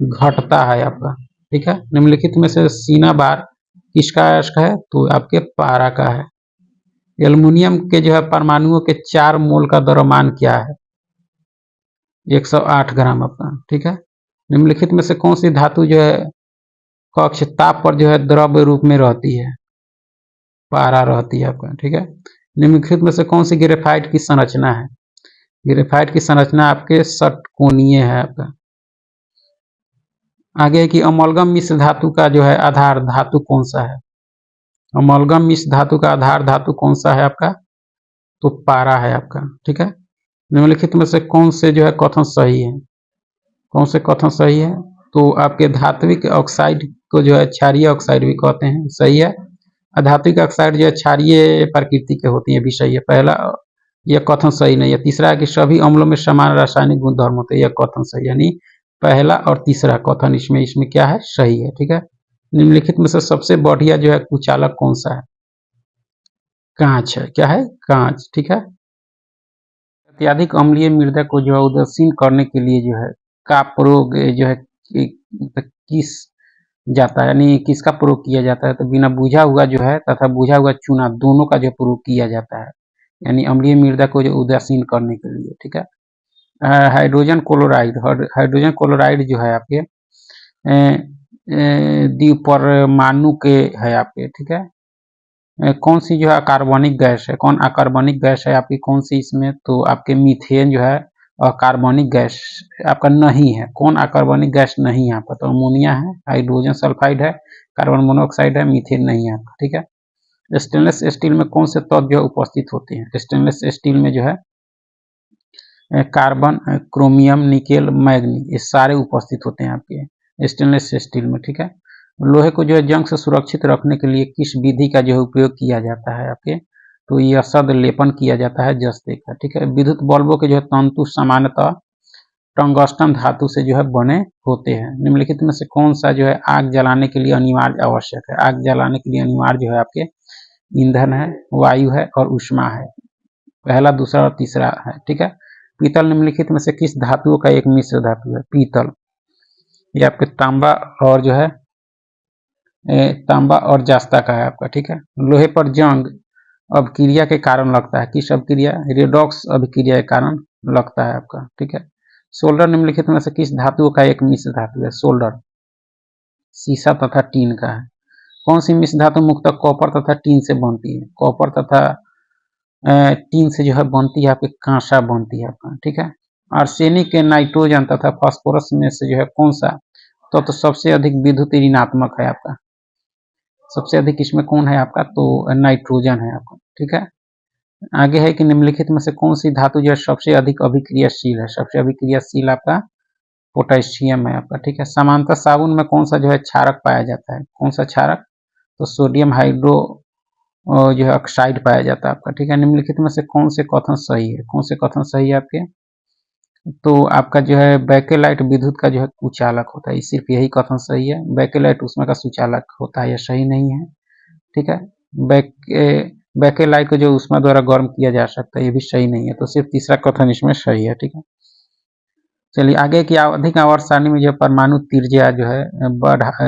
Speaker 1: घटता है आपका, ठीक है। निम्नलिखित में से सीना बार किसका है, तो आपके पारा का है। एल्युमिनियम के जो है परमाणुओं के 4 मोल का द्रव्यमान क्या है, 108 ग्राम आपका, ठीक है। निम्नलिखित में से कौन सी धातु जो है कक्ष ताप पर जो है द्रव्य रूप में रहती है, पारा रहती है आपका, ठीक है। निम्नलिखित में से कौन सी ग्रेफाइट की संरचना है, ग्रेफाइट की संरचना आपके षटकोणीय है आपका। आगे है कि अमलगम मिश्र धातु का जो है आधार धातु कौन सा है, अमलगम मिश्र धातु का आधार धातु कौन सा है आपका, तो पारा है आपका, ठीक है। निम्नलिखित में से कौन से जो है कथन सही है, कौन से कथन सही है, तो आपके धात्विक ऑक्साइड को जो है क्षारीय ऑक्साइड भी कहते हैं, सही है। अधात्विक ऑक्साइड जो है क्षारीय प्रकृति के होती है, भी सही है। पहला यह कथन सही नहीं है। तीसरा है कि सभी अम्लों में समान रासायनिक गुणधर्म होते हैं, यह कथन सही, यानी पहला और तीसरा कथन इसमें क्या है, सही है, ठीक है। निम्नलिखित में से सबसे बढ़िया जो है कुचालक कौन सा है, कांच है, क्या है, कांच, ठीक है। अत्यधिक अम्लीय मृदा को जो है उदासीन करने के लिए जो है का प्रयोग जो है किस जाता है, यानी किसका प्रयोग किया जाता है, तो बिना बुझा हुआ जो है तथा बुझा हुआ चूना दोनों का जो प्रयोग किया जाता है, यानी अम्लीय मृदा को जो उदासीन करने के लिए, ठीक है। हाइड्रोजन क्लोराइड, हाइड्रोजन क्लोराइड जो है आपके द्विपरमाणु के है आपके, ठीक है। कौन सी जो है अकार्बनिक गैस है, कौन अकार्बनिक गैस है आपकी, कौन सी इसमें, तो आपके मीथेन जो है अकार्बनिक गैस आपका नहीं है। कौन अकार्बनिक गैस नहीं है आपका, तो अमोनिया है, हाइड्रोजन सल्फाइड है, कार्बन मोनोऑक्साइड है, मीथेन नहीं है आपका, ठीक है। स्टेनलेस स्टील में कौन से तत्व जो उपस्थित होते हैं, स्टेनलेस स्टील में जो है कार्बन, क्रोमियम, निकेल, मैग्नी, ये सारे उपस्थित होते हैं आपके स्टेनलेस स्टील में, ठीक है। लोहे को जो है जंग से सुरक्षित रखने के लिए किस विधि का जो है उपयोग किया जाता है आपके, तो यह सद लेपन किया जाता है जस्ते का, ठीक है। विद्युत बल्बों के जो है तंतु सामान्यतः टंगस्टन धातु से जो है बने होते हैं। निम्नलिखित में से कौन सा जो है आग जलाने के लिए अनिवार्य आवश्यक है, आग जलाने के लिए अनिवार्य जो है आपके ईंधन है, वायु है और ऊष्मा है, पहला, दूसरा और तीसरा है, ठीक है। पीतल निम्नलिखित में से किस धातुओं का एक मिश्र धातु है, पीतल, ये आपके तांबा और जो है तांबा और जास्ता का है आपका, ठीक है। लोहे पर जंग अभिक्रिया के कारण लगता है, किस अभिक्रिया, रेडॉक्स अभिक्रिया के कारण लगता है आपका, ठीक है। सोल्डर निम्नलिखित में से किस धातुओं का एक मिश्र धातु है, सोल्डर सीसा तथा टीन का है। कौन सी मिश्र धातु मुख्यतः कॉपर तथा टीन से बनती है, कॉपर तथा टीन से जो है बनती है आपकी कांसा बनती है आपका, ठीक है। आर्सेनिक, नाइट्रोजन तथा फास्फोरस में से जो है कौन सा तो सबसे अधिक विद्युत ऋणात्मक है आपका, सबसे अधिक इसमें कौन है आपका, तो नाइट्रोजन है आपका, ठीक है। आगे है कि निम्नलिखित में से कौन सी धातु जो है सबसे अधिक अभिक्रियाशील है, सबसे अभिक्रियाशील आपका पोटेशियम है आपका, ठीक है। समांतर साबुन में कौन सा जो है क्षारक पाया जाता है, कौन सा क्षारक, तो सोडियम हाइड्रो और जो है ऑक्साइड पाया जाता है आपका, ठीक है। निम्नलिखित में से कौन से कथन सही है, कौन से कथन सही है आपके? तो आपका जो है बेकेलाइट विद्युत का जो है कुचालक होता है, सिर्फ यही कथन सही है। बेकेलाइट उसमें का सुचालक होता है, यह सही नहीं है, ठीक है। बेकेलाइट को जो ऊष्मा द्वारा गर्म किया जा सकता है, ये भी सही नहीं है, तो सिर्फ तीसरा कथन इसमें सही है, ठीक है। चलिए आगे की अधिक आवर्त सारणी में जो परमाणु त्रिज्या जो है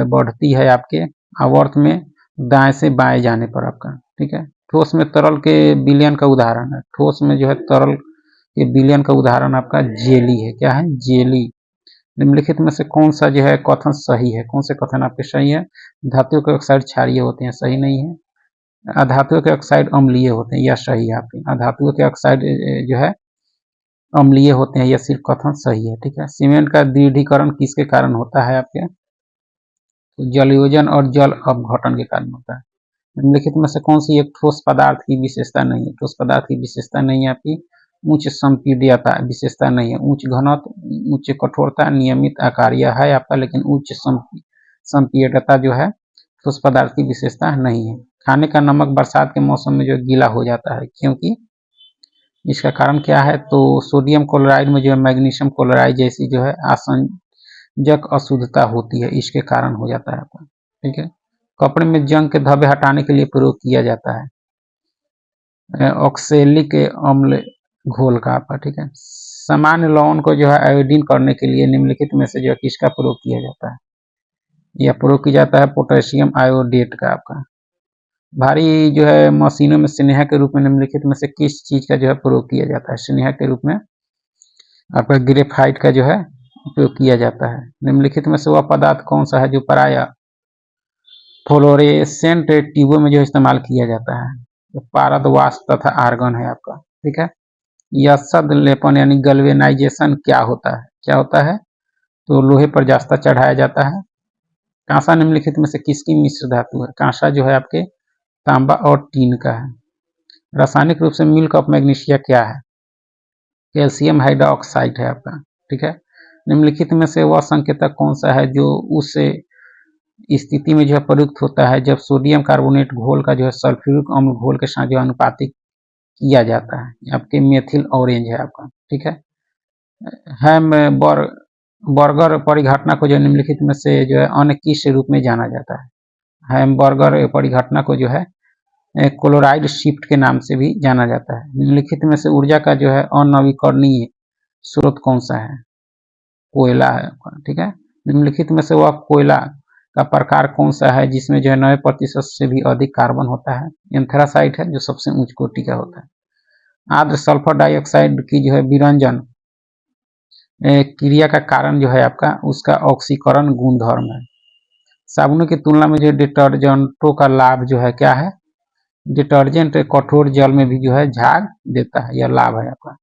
Speaker 1: बढ़ती है आपके आवर्त में दाएं से बाएं जाने पर आपका, ठीक है। ठोस में तरल के विलयन का उदाहरण है, ठोस में जो है तरल के विलयन का उदाहरण आपका जेली है, क्या है? जेली। निम्नलिखित में से कौन सा जो है कथन सही है, कौन से कथन आपके सही है? धातुओं के ऑक्साइड क्षारीय होते हैं, सही नहीं है। अधातुओं के ऑक्साइड अम्लीय होते हैं, यह सही है आपके। अधातुओं के ऑक्साइड जो है अम्लीय होते हैं, यह सिर्फ कथन सही है, ठीक है। सीमेंट का दृढ़ीकरण किसके कारण होता है आपके? तो जलयोजन और जल अपघटन के कारण होता है। निम्नलिखित में से कौन सी एक ठोस पदार्थ की विशेषता नहीं है? ठोस पदार्थ की विशेषता नहीं है आपकी उच्च संपीड्यता, विशेषता नहीं है। उच्च घनत्व, उच्च कठोरता, नियमित आकार, यह है आपका, लेकिन उच्च संपीड्यता जो है ठोस पदार्थ की विशेषता नहीं है। खाने का नमक बरसात के मौसम में जो गीला हो जाता है, क्योंकि इसका कारण क्या है? तो सोडियम क्लोराइड में जो है मैग्नीशियम क्लोराइड जैसी जो है आसंजक अशुद्धता होती है, इसके कारण हो जाता है आपका, ठीक है। कपड़े में जंग के धब्बे हटाने के लिए प्रयोग किया जाता है ऑक्सैलिक अम्ल घोल का आपका, ठीक है। सामान्य लवण को जो है आयोडीन करने के लिए निम्नलिखित में से जो है किसका प्रयोग किया जाता है? यह प्रयोग किया जाता है पोटेशियम आयोडेट का आपका। भारी जो है मशीनों में स्नेहा के रूप में निम्नलिखित में से किस चीज का जो है प्रयोग किया जाता है? स्नेहा के रूप में आपका ग्रेफाइट का जो है उपयोग किया जाता है। निम्नलिखित में से वह पदार्थ कौन सा है जो प्रायः फ्लोरेसेंट ट्यूबों में जो इस्तेमाल किया जाता है? तो पारद वाष्प तथा आर्गन है आपका, ठीक है। यह शब्द लेपन यानी गल्वेनाइजेशन क्या होता है? क्या होता है? तो लोहे पर जास्ता चढ़ाया जाता है। कांसा निम्नलिखित में से किसकी मिश्र धातु है? कांसा जो है आपके तांबा और टीन का है। रासायनिक रूप से मिल्क ऑफ मैग्नीशिया क्या है? कैल्शियम हाइड्रोक्साइड है आपका, ठीक है। निम्नलिखित में से वह संकेतक कौन सा है जो उस स्थिति में जो है प्रयुक्त होता है जब सोडियम कार्बोनेट घोल का जो है सल्फ्यूरिक अम्ल घोल के साथ जो अनुपातिक किया जाता है? आपके मेथिल ऑरेंज है आपका, ठीक है। हैमबर्गर परिघटना को जो निम्नलिखित में से जो है अन्य किस रूप में जाना जाता है? हैमबर्गर परिघटना को जो है क्लोराइड शिफ्ट के नाम से भी जाना जाता है। निम्नलिखित में से ऊर्जा का जो है अनवीकरणीय स्रोत कौन सा है? कोयला है आपका, ठीक है। निम्नलिखित में से वह कोयला का प्रकार कौन सा है जिसमें जो है 90% से भी अधिक कार्बन होता है? एंथ्रासाइट है जो सबसे उच्च कोटि का होता है। आर्द्र सल्फर डाइऑक्साइड की जो है विरंजन क्रिया का कारण जो है आपका उसका ऑक्सीकरण गुणधर्म है। साबुनों की तुलना में जो डिटर्जेंटों का लाभ जो है क्या है? डिटर्जेंट कठोर जल में भी जो है झाग देता है, यह लाभ है आपका।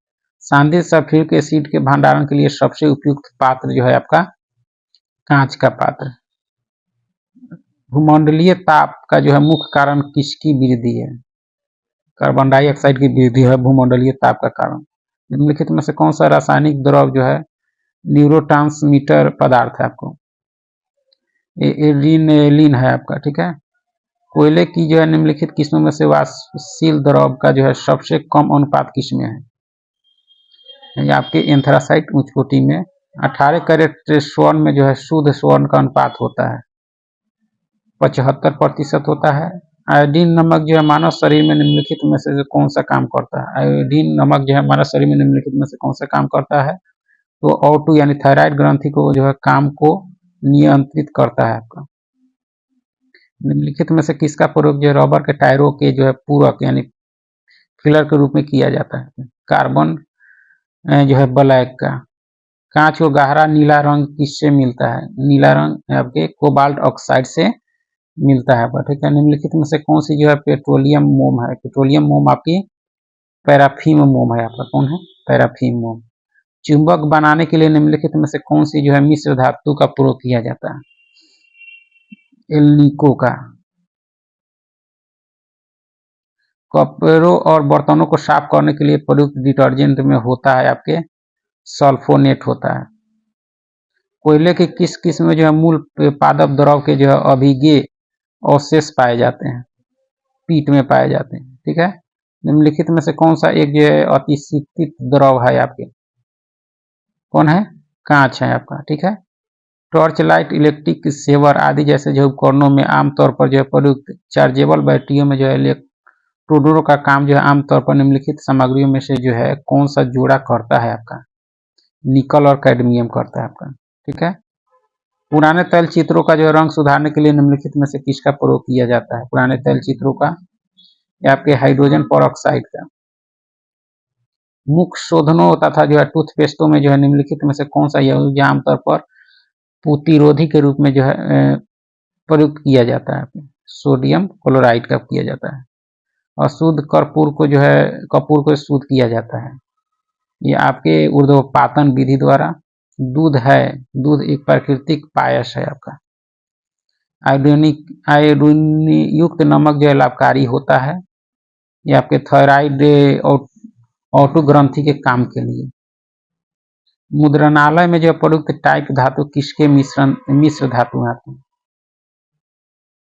Speaker 1: सांद्रित सल्फ्यूरिक एसिड के भंडारण के लिए सबसे उपयुक्त पात्र जो है आपका कांच का पात्र। भूमंडलीय ताप का जो है मुख्य कारण किसकी वृद्धि है? कार्बन डाइऑक्साइड की वृद्धि है भूमंडलीय ताप का कारण। निम्नलिखित में से कौन सा रासायनिक द्रव जो है न्यूरोट्रांसमीटर पदार्थ है आपको? एड्रीनलिन है आपका, ठीक है। कोयले की जो है निम्नलिखित किस्मों में से वाष्पशील द्रव का जो है सबसे कम अनुपात किसमें है? आपके एंथ्रासाइट उच्च कोटि में। 18 कैरेट स्वर्ण में जो है शुद्ध स्वर्ण का अनुपात होता है 75% होता है। आयोडीन नमक जो है मानव शरीर में निम्नलिखित में से कौन सा काम करता है? आयोडीन नमक जो है मानव शरीर में निम्नलिखित में से कौन सा काम करता है? तो O2 यानी थायराइड ग्रंथि को जो है काम को नियंत्रित करता है आपका। निम्नलिखित में से किसका प्रयोग जो है रबर के टायरों के जो है पूरक यानी फिलर के रूप में किया जाता है? कार्बन जो है ब्लैक का। कांच को गहरा नीला रंग किससे मिलता है? नीला रंग आपके कोबाल्ट ऑक्साइड से मिलता है आपका, ठीक है। निम्नलिखित में से कौन सी जो है पेट्रोलियम मोम है? पेट्रोलियम मोम आपकी पैराफिन मोम है आपका, कौन है? पैराफिन मोम। चुंबक बनाने के लिए निम्नलिखित में से कौन सी जो है मिश्र धातु का प्रयोग किया जाता है? एल्निको का। कपड़ों और बर्तनों को साफ करने के लिए प्रयुक्त डिटर्जेंट में होता है आपके सल्फोनेट होता है। कोयले के किस किस्म में जो है मूल पादप द्रव के जो है अभिज्ञ अवशेष पाए जाते हैं? पीट में पाए जाते हैं। ठीक है, निम्नलिखित में से कौन सा एक जो है अतिशीतित द्रव है आपके, कौन है, कांच है आपका। ठीक है, टॉर्च लाइट, इलेक्ट्रिक सेवर आदि जैसे जो उपकरणों में आमतौर पर जो है प्रयुक्त चार्जेबल बैटरियों में जो है इलेक्ट्रोडों का काम जो है आमतौर पर निम्नलिखित सामग्रियों में से जो है कौन सा जोड़ा करता है आपका, निकल और कैडमियम करता है आपका। ठीक है, पुराने तैल चित्रों का जो है रंग सुधारने के लिए निम्नलिखित में से किसका प्रयोग किया जाता है, पुराने तैल चित्रों का, या आपके हाइड्रोजन पेरोक्साइड का। मुख शोधनों तथा जो है टूथपेस्टों में जो है निम्नलिखित में से कौन सा यौगिक आमतौर पर प्रतिरोधी के रूप में जो है प्रयुक्त किया जाता है, सोडियम क्लोराइड का किया जाता है। अशुद्ध कपूर को जो है कपूर को शुद्ध किया जाता है, ये आपके ऊर्ध्वपातन विधि द्वारा। दूध है, दूध एक प्राकृतिक पायस है आपका। आयोडीन युक्त नमक जो है लाभकारी होता है, ये आपके थायराइड ऑटो ग्रंथि के काम के लिए। मुद्रणालय में जो प्रयुक्त टाइप धातु किसके मिश्र धातु आते हैं,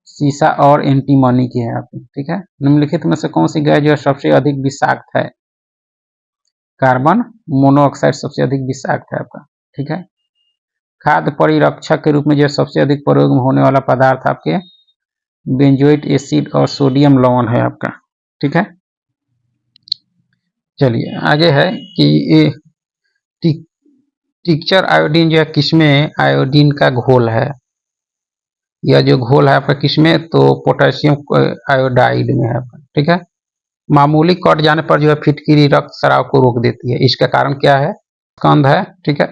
Speaker 1: सीसा और एंटीमनी की है आपकी। ठीक है, निम्नलिखित में से कौन सी गैस जो है सबसे अधिक विषाक्त है, कार्बन मोनोऑक्साइड सबसे अधिक विषाक्त है आपका। ठीक है, खाद्य परिरक्षक के रूप में जो सबसे अधिक प्रयोग में होने वाला पदार्थ आपके बेंजोइक एसिड और सोडियम लवण है आपका। ठीक है, चलिए आगे है कि टिक्चर आयोडीन जो है किसमें आयोडीन का घोल है, यह जो घोल है आपका किसमें, तो पोटेशियम आयोडाइड में है आपका। ठीक है, मामूली कट जाने पर जो है फिटकिरी रक्त स्राव को रोक देती है, इसका कारण क्या है, स्कंद है। ठीक है,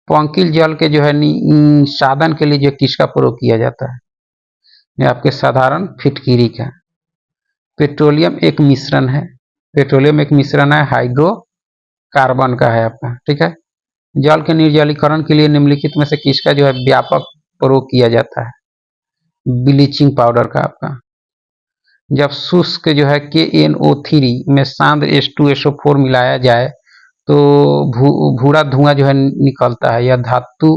Speaker 1: पंकिल जल के जो है साधन के लिए जो किसका प्रयोग किया जाता है, यह आपके साधारण फिटकिरी का। पेट्रोलियम एक मिश्रण है, पेट्रोलियम एक मिश्रण है हाइड्रोकार्बन का है आपका। ठीक है, जल के निर्जलीकरण के लिए निम्नलिखित में से किसका जो है व्यापक प्रयोग किया जाता है, ब्लीचिंग पाउडर का आपका। जब शुष्क जो है KNO3 में सांद्र H2SO4 मिलाया जाए तो भूरा धुआं जो है निकलता है, यह धातु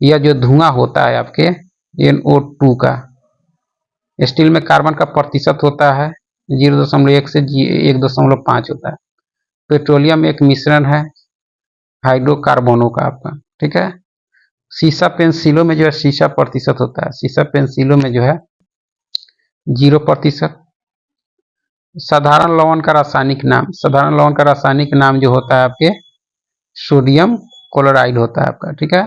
Speaker 1: यह जो धुआं होता है आपके NO2 का। स्टील में कार्बन का प्रतिशत होता है 0.1 से 1.5 होता है। पेट्रोलियम एक मिश्रण है हाइड्रोकार्बनों का आपका। ठीक है, सीसा पेंसिलों में जो है सीसा प्रतिशत होता है, सीसा पेंसिलों में जो है 0%। साधारण लवण का रासायनिक नाम, साधारण लवण का रासायनिक नाम जो होता है आपके सोडियम क्लोराइड होता है आपका। ठीक है,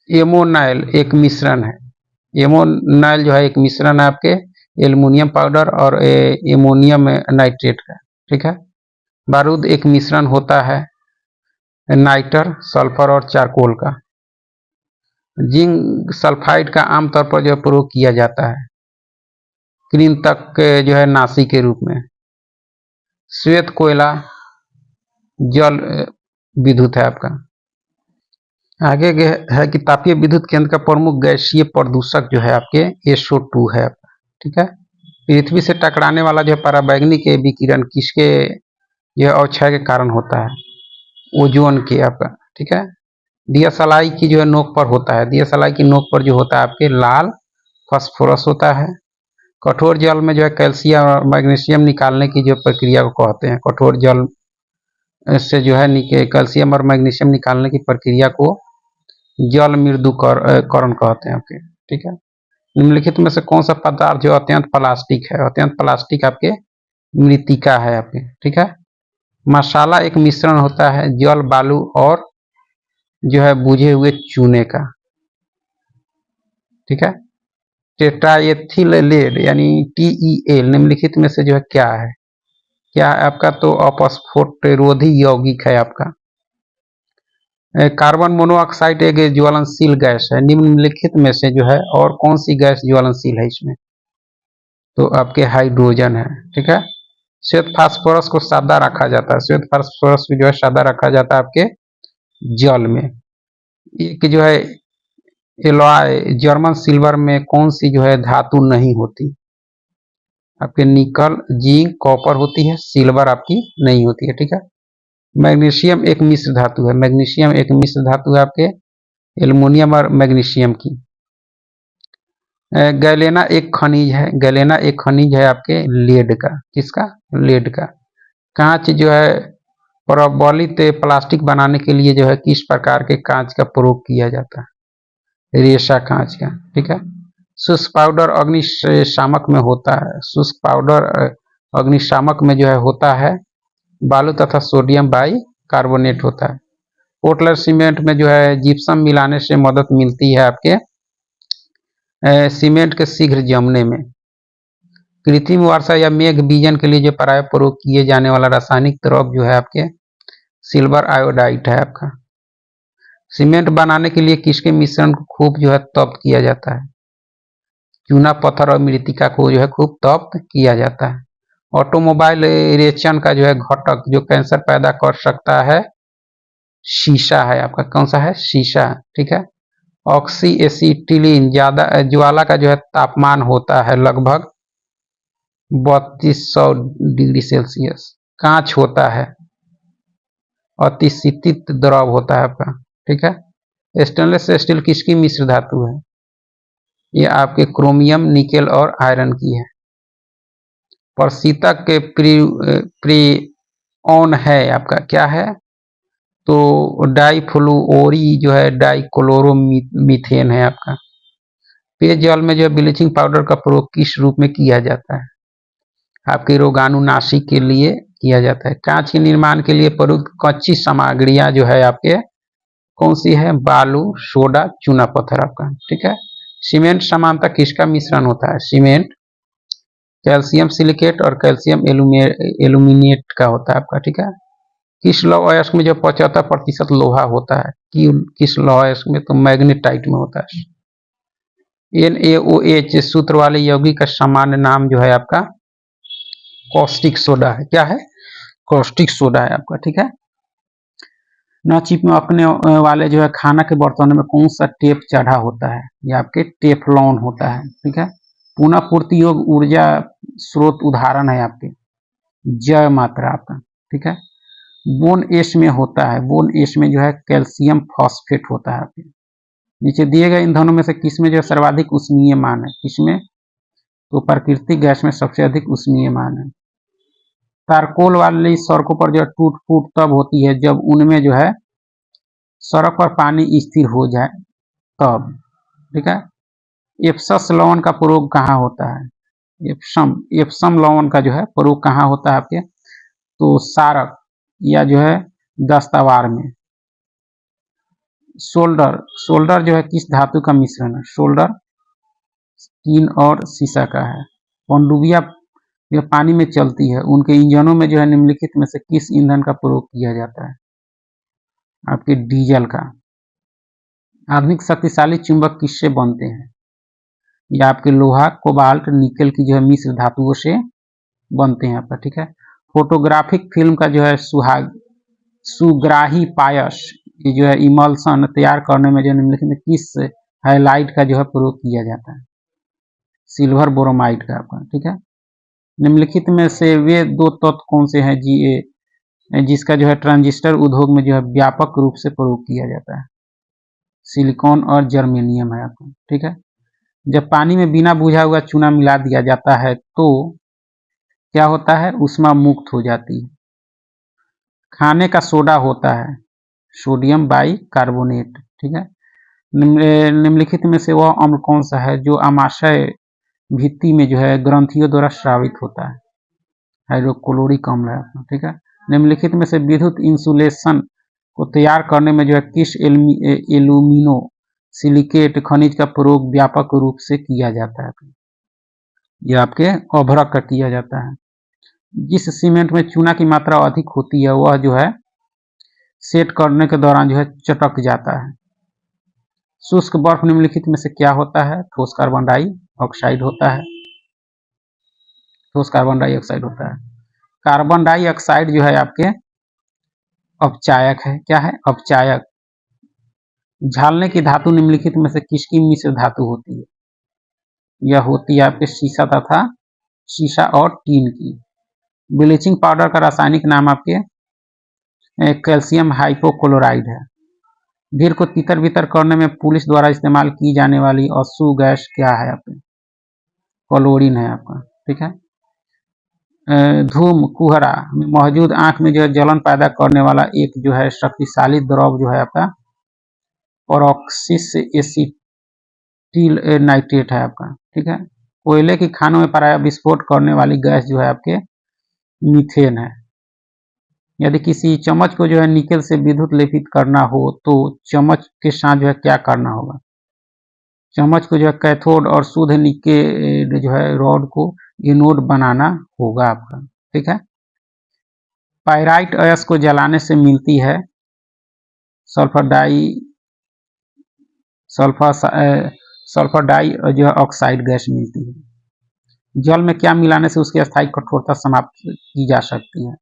Speaker 1: एमोनाइल एक मिश्रण है, एमोनाइल जो है एक मिश्रण है आपके एल्युमिनियम पाउडर और एमोनियम नाइट्रेट का। ठीक है, बारूद एक मिश्रण होता है नाइटर, सल्फर और चारकोल का। जिंक सल्फाइड का आमतौर पर जो प्रयोग किया जाता है कृंतक जो है नासी के रूप में। श्वेत कोयला जल विद्युत है आपका। आगे है कि तापीय विद्युत केंद्र का प्रमुख गैसीय प्रदूषक जो है आपके SO2 है आपका। ठीक है, पृथ्वी से टकराने वाला जो पराबैंगनी विकिरण किसके जो अवक्षय के कारण होता है, ओजोन के आपका। ठीक है, दियासलाई की जो है नोक पर होता है, दियासलाई की नोक पर जो होता है आपके लाल फास्फोरस होता है। कठोर जल में जो है कैल्शियम और मैग्नीशियम निकालने की जो प्रक्रिया को कहते हैं, कठोर जल से जो है कैल्शियम और मैग्नीशियम निकालने की प्रक्रिया को जल मृदुकरण कहते हैं आपके। ठीक है, निम्नलिखित में से कौन सा पदार्थ जो अत्यंत प्लास्टिक है, अत्यंत प्लास्टिक आपके मृत्तिका है आपके। ठीक है, मसाला एक मिश्रण होता है जल बालू और जो है बुझे हुए चूने का। ठीक है, टेट्राएथिल लेड यानी TEL निम्नलिखित में से जो है क्या है, क्या है आपका, तो अपस्फोटरोधी यौगिक है आपका। कार्बन मोनोऑक्साइड एक ज्वलनशील गैस है, निम्नलिखित में से जो है और कौन सी गैस ज्वलनशील है इसमें, तो आपके हाइड्रोजन है। ठीक है, श्वेत फास्फोरस को सादा रखा जाता है, श्वेत फास्फोरस को जो है सादा रखा जाता है आपके जल में। एक जो है एलॉय जर्मन सिल्वर में कौन सी जो है धातु नहीं होती, आपके निकल जिंक कॉपर होती है, सिल्वर आपकी नहीं होती है। ठीक है, मैग्नीशियम एक मिश्र धातु है, मैग्नीशियम एक मिश्र धातु है आपके एल्युमिनियम और मैग्नीशियम की। गैलेना एक खनिज है, गैलेना एक खनिज है आपके लेड का। किसका? लेड का। कांच जो है प्रबलित प्लास्टिक बनाने के लिए जो है किस प्रकार के कांच का प्रयोग किया जाता है? रेशा कांच का। ठीक है। शुष्क पाउडर अग्निशामक में होता है। शुष्क पाउडर अग्निशामक में जो है होता है बालू तथा सोडियम बाई कार्बोनेट होता है। पोर्टलैंड सीमेंट में जो है जिप्सम मिलाने से मदद मिलती है आपके सीमेंट के शीघ्र जमने में। कृत्रिम वर्षा या मेघ बीजन के लिए जो प्राय प्रयोग किए जाने वाला रासायनिक द्रव जो है आपके सिल्वर आयोडाइड है आपका। सीमेंट बनाने के लिए किसके मिश्रण को खूब जो है तप्त किया जाता है? चूना पत्थर और मृतिका को जो है खूब तप्त किया जाता है। ऑटोमोबाइल रेचन का जो है घटक जो कैंसर पैदा कर सकता है शीशा है आपका। कौन सा है? शीशा। ठीक है। ऑक्सी एसिटिलीन ज्यादा ज्वाला का जो है तापमान होता है लगभग 3200 डिग्री सेल्सियस। कांच होता है अतिशीतित द्रव होता है आपका। ठीक है। स्टेनलेस स्टील किसकी मिश्र धातु है? ये आपके क्रोमियम, निकेल और आयरन की है। प्रशीतक के प्रिऑन है आपका क्या है? तो डाइफ्लुओरी जो है डाइक्लोरोमीथेन है आपका। पेयजल में जो है ब्लीचिंग पाउडर का प्रयोग किस रूप में किया जाता है? आपके रोगाणुनाशी के लिए किया जाता है। कांच के निर्माण के लिए प्रयुक्त कच्ची सामग्रियां जो है आपके कौन सी है? बालू, सोडा, चूना पत्थर आपका। ठीक है। सीमेंट समानता किसका मिश्रण होता है? सीमेंट कैल्शियम सिलिकेट और कैल्शियम एल्यूमिनेट का होता है आपका। ठीक है। किस लौह अयस्क में जो 75% लोहा होता है? किस लौह अयस्क में? तो मैग्नेटाइट में होता है। NaOH सूत्र वाले यौगिक का सामान्य नाम जो है आपका कॉस्टिक सोडा है। क्या है? कॉस्टिक सोडा है आपका। ठीक है। न चिपकने वाले जो है खाना के बर्तनों में कौन सा टेप चढ़ा होता है? ये आपके टेफलॉन होता है। ठीक है। पुनः पूर्ति योग ऊर्जा स्रोत उदाहरण है आपके जय मात्रा आपका। ठीक है। बोन एश में होता है। बोन एश में जो है कैल्शियम फॉस्फेट होता है आपके। नीचे दिए गए ईंधनों में से किसमें जो सर्वाधिक उष्मीय मान है? किसमें? तो प्राकृतिक गैस में सबसे अधिक उष्मीय मान है। तारकोल वाली सड़कों पर जो टूट फूट तब होती है जब उनमें जो है सड़क पर पानी स्थिर हो जाए तब। ठीक है। एप्सस लवण का प्रयोग कहाँ होता है? एप्सम लवण का जो है प्रयोग कहाँ होता है आपके? तो सारक या जो है दस्तावार में। सोल्डर जो है किस धातु का मिश्रण है? सोल्डर टीन और सीसा का है। पनडुब्बियां जो पानी में चलती है उनके इंजनों में जो है निम्नलिखित में से किस ईंधन का प्रयोग किया जाता है? आपके डीजल का। आधुनिक शक्तिशाली चुंबक किससे बनते हैं? या आपके लोहा, कोबाल्ट, निकेल की जो है मिश्र धातुओं से बनते हैं आपका। ठीक है। फोटोग्राफिक फिल्म का जो है सुग्राही पायस ये जो है इमल्सन तैयार करने में जो निम्नलिखित में किस हाइलाइट का जो है प्रयोग किया जाता है? सिल्वर बोरोमाइड का आपका। ठीक है। निम्नलिखित में से वे दो तत्व कौन से हैं जिसका जो है ट्रांजिस्टर उद्योग में जो है व्यापक रूप से प्रयोग किया जाता है? सिलिकॉन और जर्मेनियम है आपका। ठीक है। जब पानी में बिना बुझा हुआ चूना मिला दिया जाता है तो क्या होता है? ऊष्मा मुक्त हो जाती है। खाने का सोडा होता है सोडियम बाई कार्बोनेट। ठीक है। निम्नलिखित में से वह अम्ल कौन सा है जो आमाशय भित्ति में जो है ग्रंथियों द्वारा स्रावित होता है? हाइड्रोक्लोरिक अम्ल है। ठीक है। निम्नलिखित में से विद्युत इंसुलेशन को तैयार करने में जो है किस एल्यूमिनो सिलिकेट खनिज का प्रयोग व्यापक रूप से किया जाता है? यह आपके अभ्रक का किया जाता है। जिस सीमेंट में चूना की मात्रा अधिक होती है वह जो है सेट करने के दौरान जो है चटक जाता है। शुष्क बर्फ निम्नलिखित में से क्या होता है? ठोस कार्बन डाइऑक्साइड होता है। ठोस कार्बन डाइऑक्साइड होता है। कार्बन डाइऑक्साइड जो है आपके अपचायक है। क्या है? अपचायक। झालने की धातु निम्नलिखित में से किसकी मिश्र धातु होती है? यह होती है आपके शीशा और टीन की। ब्लीचिंग पाउडर का रासायनिक नाम आपके कैल्शियम हाइपोक्लोराइड है। भीड़ को तितर बितर करने में पुलिस द्वारा इस्तेमाल की जाने वाली अश्रु गैस क्या है आपके? क्लोरीन है आपका, ठीक है। धूम कुहरा में मौजूद आंख में जो है जलन पैदा करने वाला एक जो है शक्तिशाली द्रव जो है आपका पेरोक्सिस एसिटिल नाइट्रेट है आपका, ठीक है। कोयले की खानों में प्राय विस्फोट करने वाली गैस जो है आपके मीथेन है। यदि किसी चम्मच को जो है निकेल से विद्युत लेपित करना हो तो चम्मच के साथ जो है क्या करना होगा? चम्मच को जो है कैथोड और शुद्ध निकेल जो है रॉड को एनोड बनाना होगा आपका, ठीक है। पाइराइट अयस्क को जलाने से मिलती है सल्फर डाई जो है ऑक्साइड गैस मिलती है। जल में क्या मिलाने से उसकी अस्थायी कठोरता समाप्त की जा सकती है?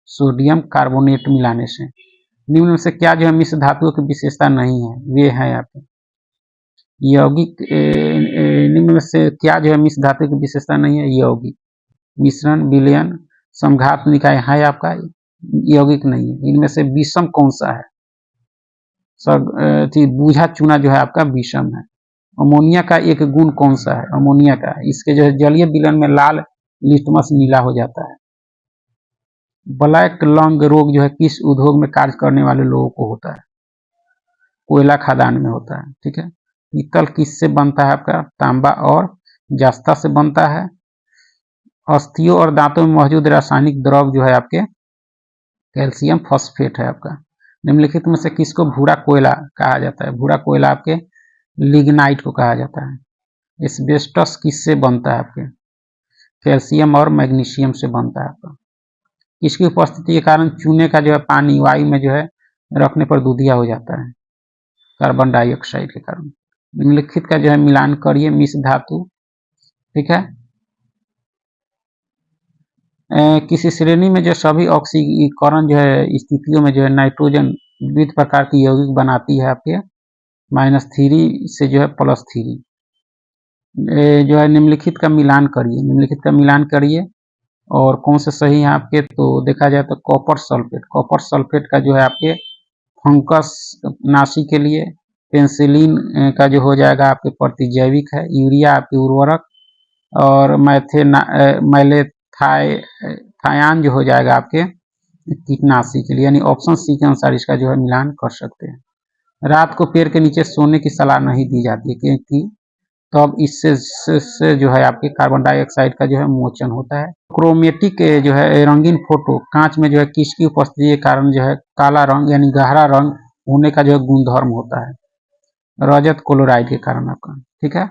Speaker 1: सोडियम कार्बोनेट मिलाने से। निम्न में से क्या जो है मिश्र धातुओं की विशेषता नहीं है? वे हैं यहाँ पे यौगिक। निम्न में से क्या जो है मिश्र धातु की विशेषता नहीं है? यौगिक, मिश्रण, विलयन, समघात निकाय है आपका, यौगिक नहीं है। इनमें से विषम कौन सा है? बूझा चूना जो है आपका विषम है। अमोनिया का एक गुण कौन सा है? अमोनिया का इसके जो है जलीय विलयन में लाल लिटमस नीला हो जाता है। ब्लैक लंग रोग जो है किस उद्योग में कार्य करने वाले लोगों को होता है? कोयला खदान में होता है, ठीक है। पीतल किससे बनता है आपका? तांबा और जस्ता से बनता है। अस्थियों और दांतों में मौजूद रासायनिक द्रव जो है आपके कैल्शियम फॉस्फेट है आपका। निम्नलिखित में से किसको भूरा कोयला कहा जाता है? भूरा कोयला आपके लिग्नाइट को कहा जाता है। एस्बेस्टस किससे बनता है आपके? कैल्शियम और मैग्नीशियम से बनता है आपका। इसकी उपस्थिति के कारण चूने का जो है पानी वायु में जो है रखने पर दूधिया हो जाता है कार्बन डाइऑक्साइड के कारण। निम्नलिखित का जो है मिलान करिए मिश्र धातु, ठीक है। किसी श्रेणी में जो सभी ऑक्सीकरण जो है स्थितियों में जो है नाइट्रोजन विविध प्रकार की यौगिक बनाती है आपके -3 से जो है +3 जो है निम्नलिखित का मिलान करिए। निम्नलिखित का मिलान करिए और कौन से सही है आपके? तो देखा जाए तो कॉपर सल्फेट का जो है आपके फंगस नाशी के लिए, पेंसिलिन का जो हो जाएगा आपके प्रतिजैविक है, यूरिया आपके उर्वरक और मैलेथायान जो हो जाएगा आपके कीटनाशी के लिए। यानी ऑप्शन सी के अनुसार इसका जो है मिलान कर सकते हैं। रात को पेड़ के नीचे सोने की सलाह नहीं दी जाती है क्योंकि तब इससे जो है आपके कार्बन डाइऑक्साइड का जो है मोचन होता है। क्रोमेटिक जो है रंगीन फोटो कांच में जो है किसकी उपस्थिति के कारण जो है काला रंग यानी गहरा रंग होने का जो है गुणधर्म होता है? रजत क्लोराइड के कारण आपका, ठीक है।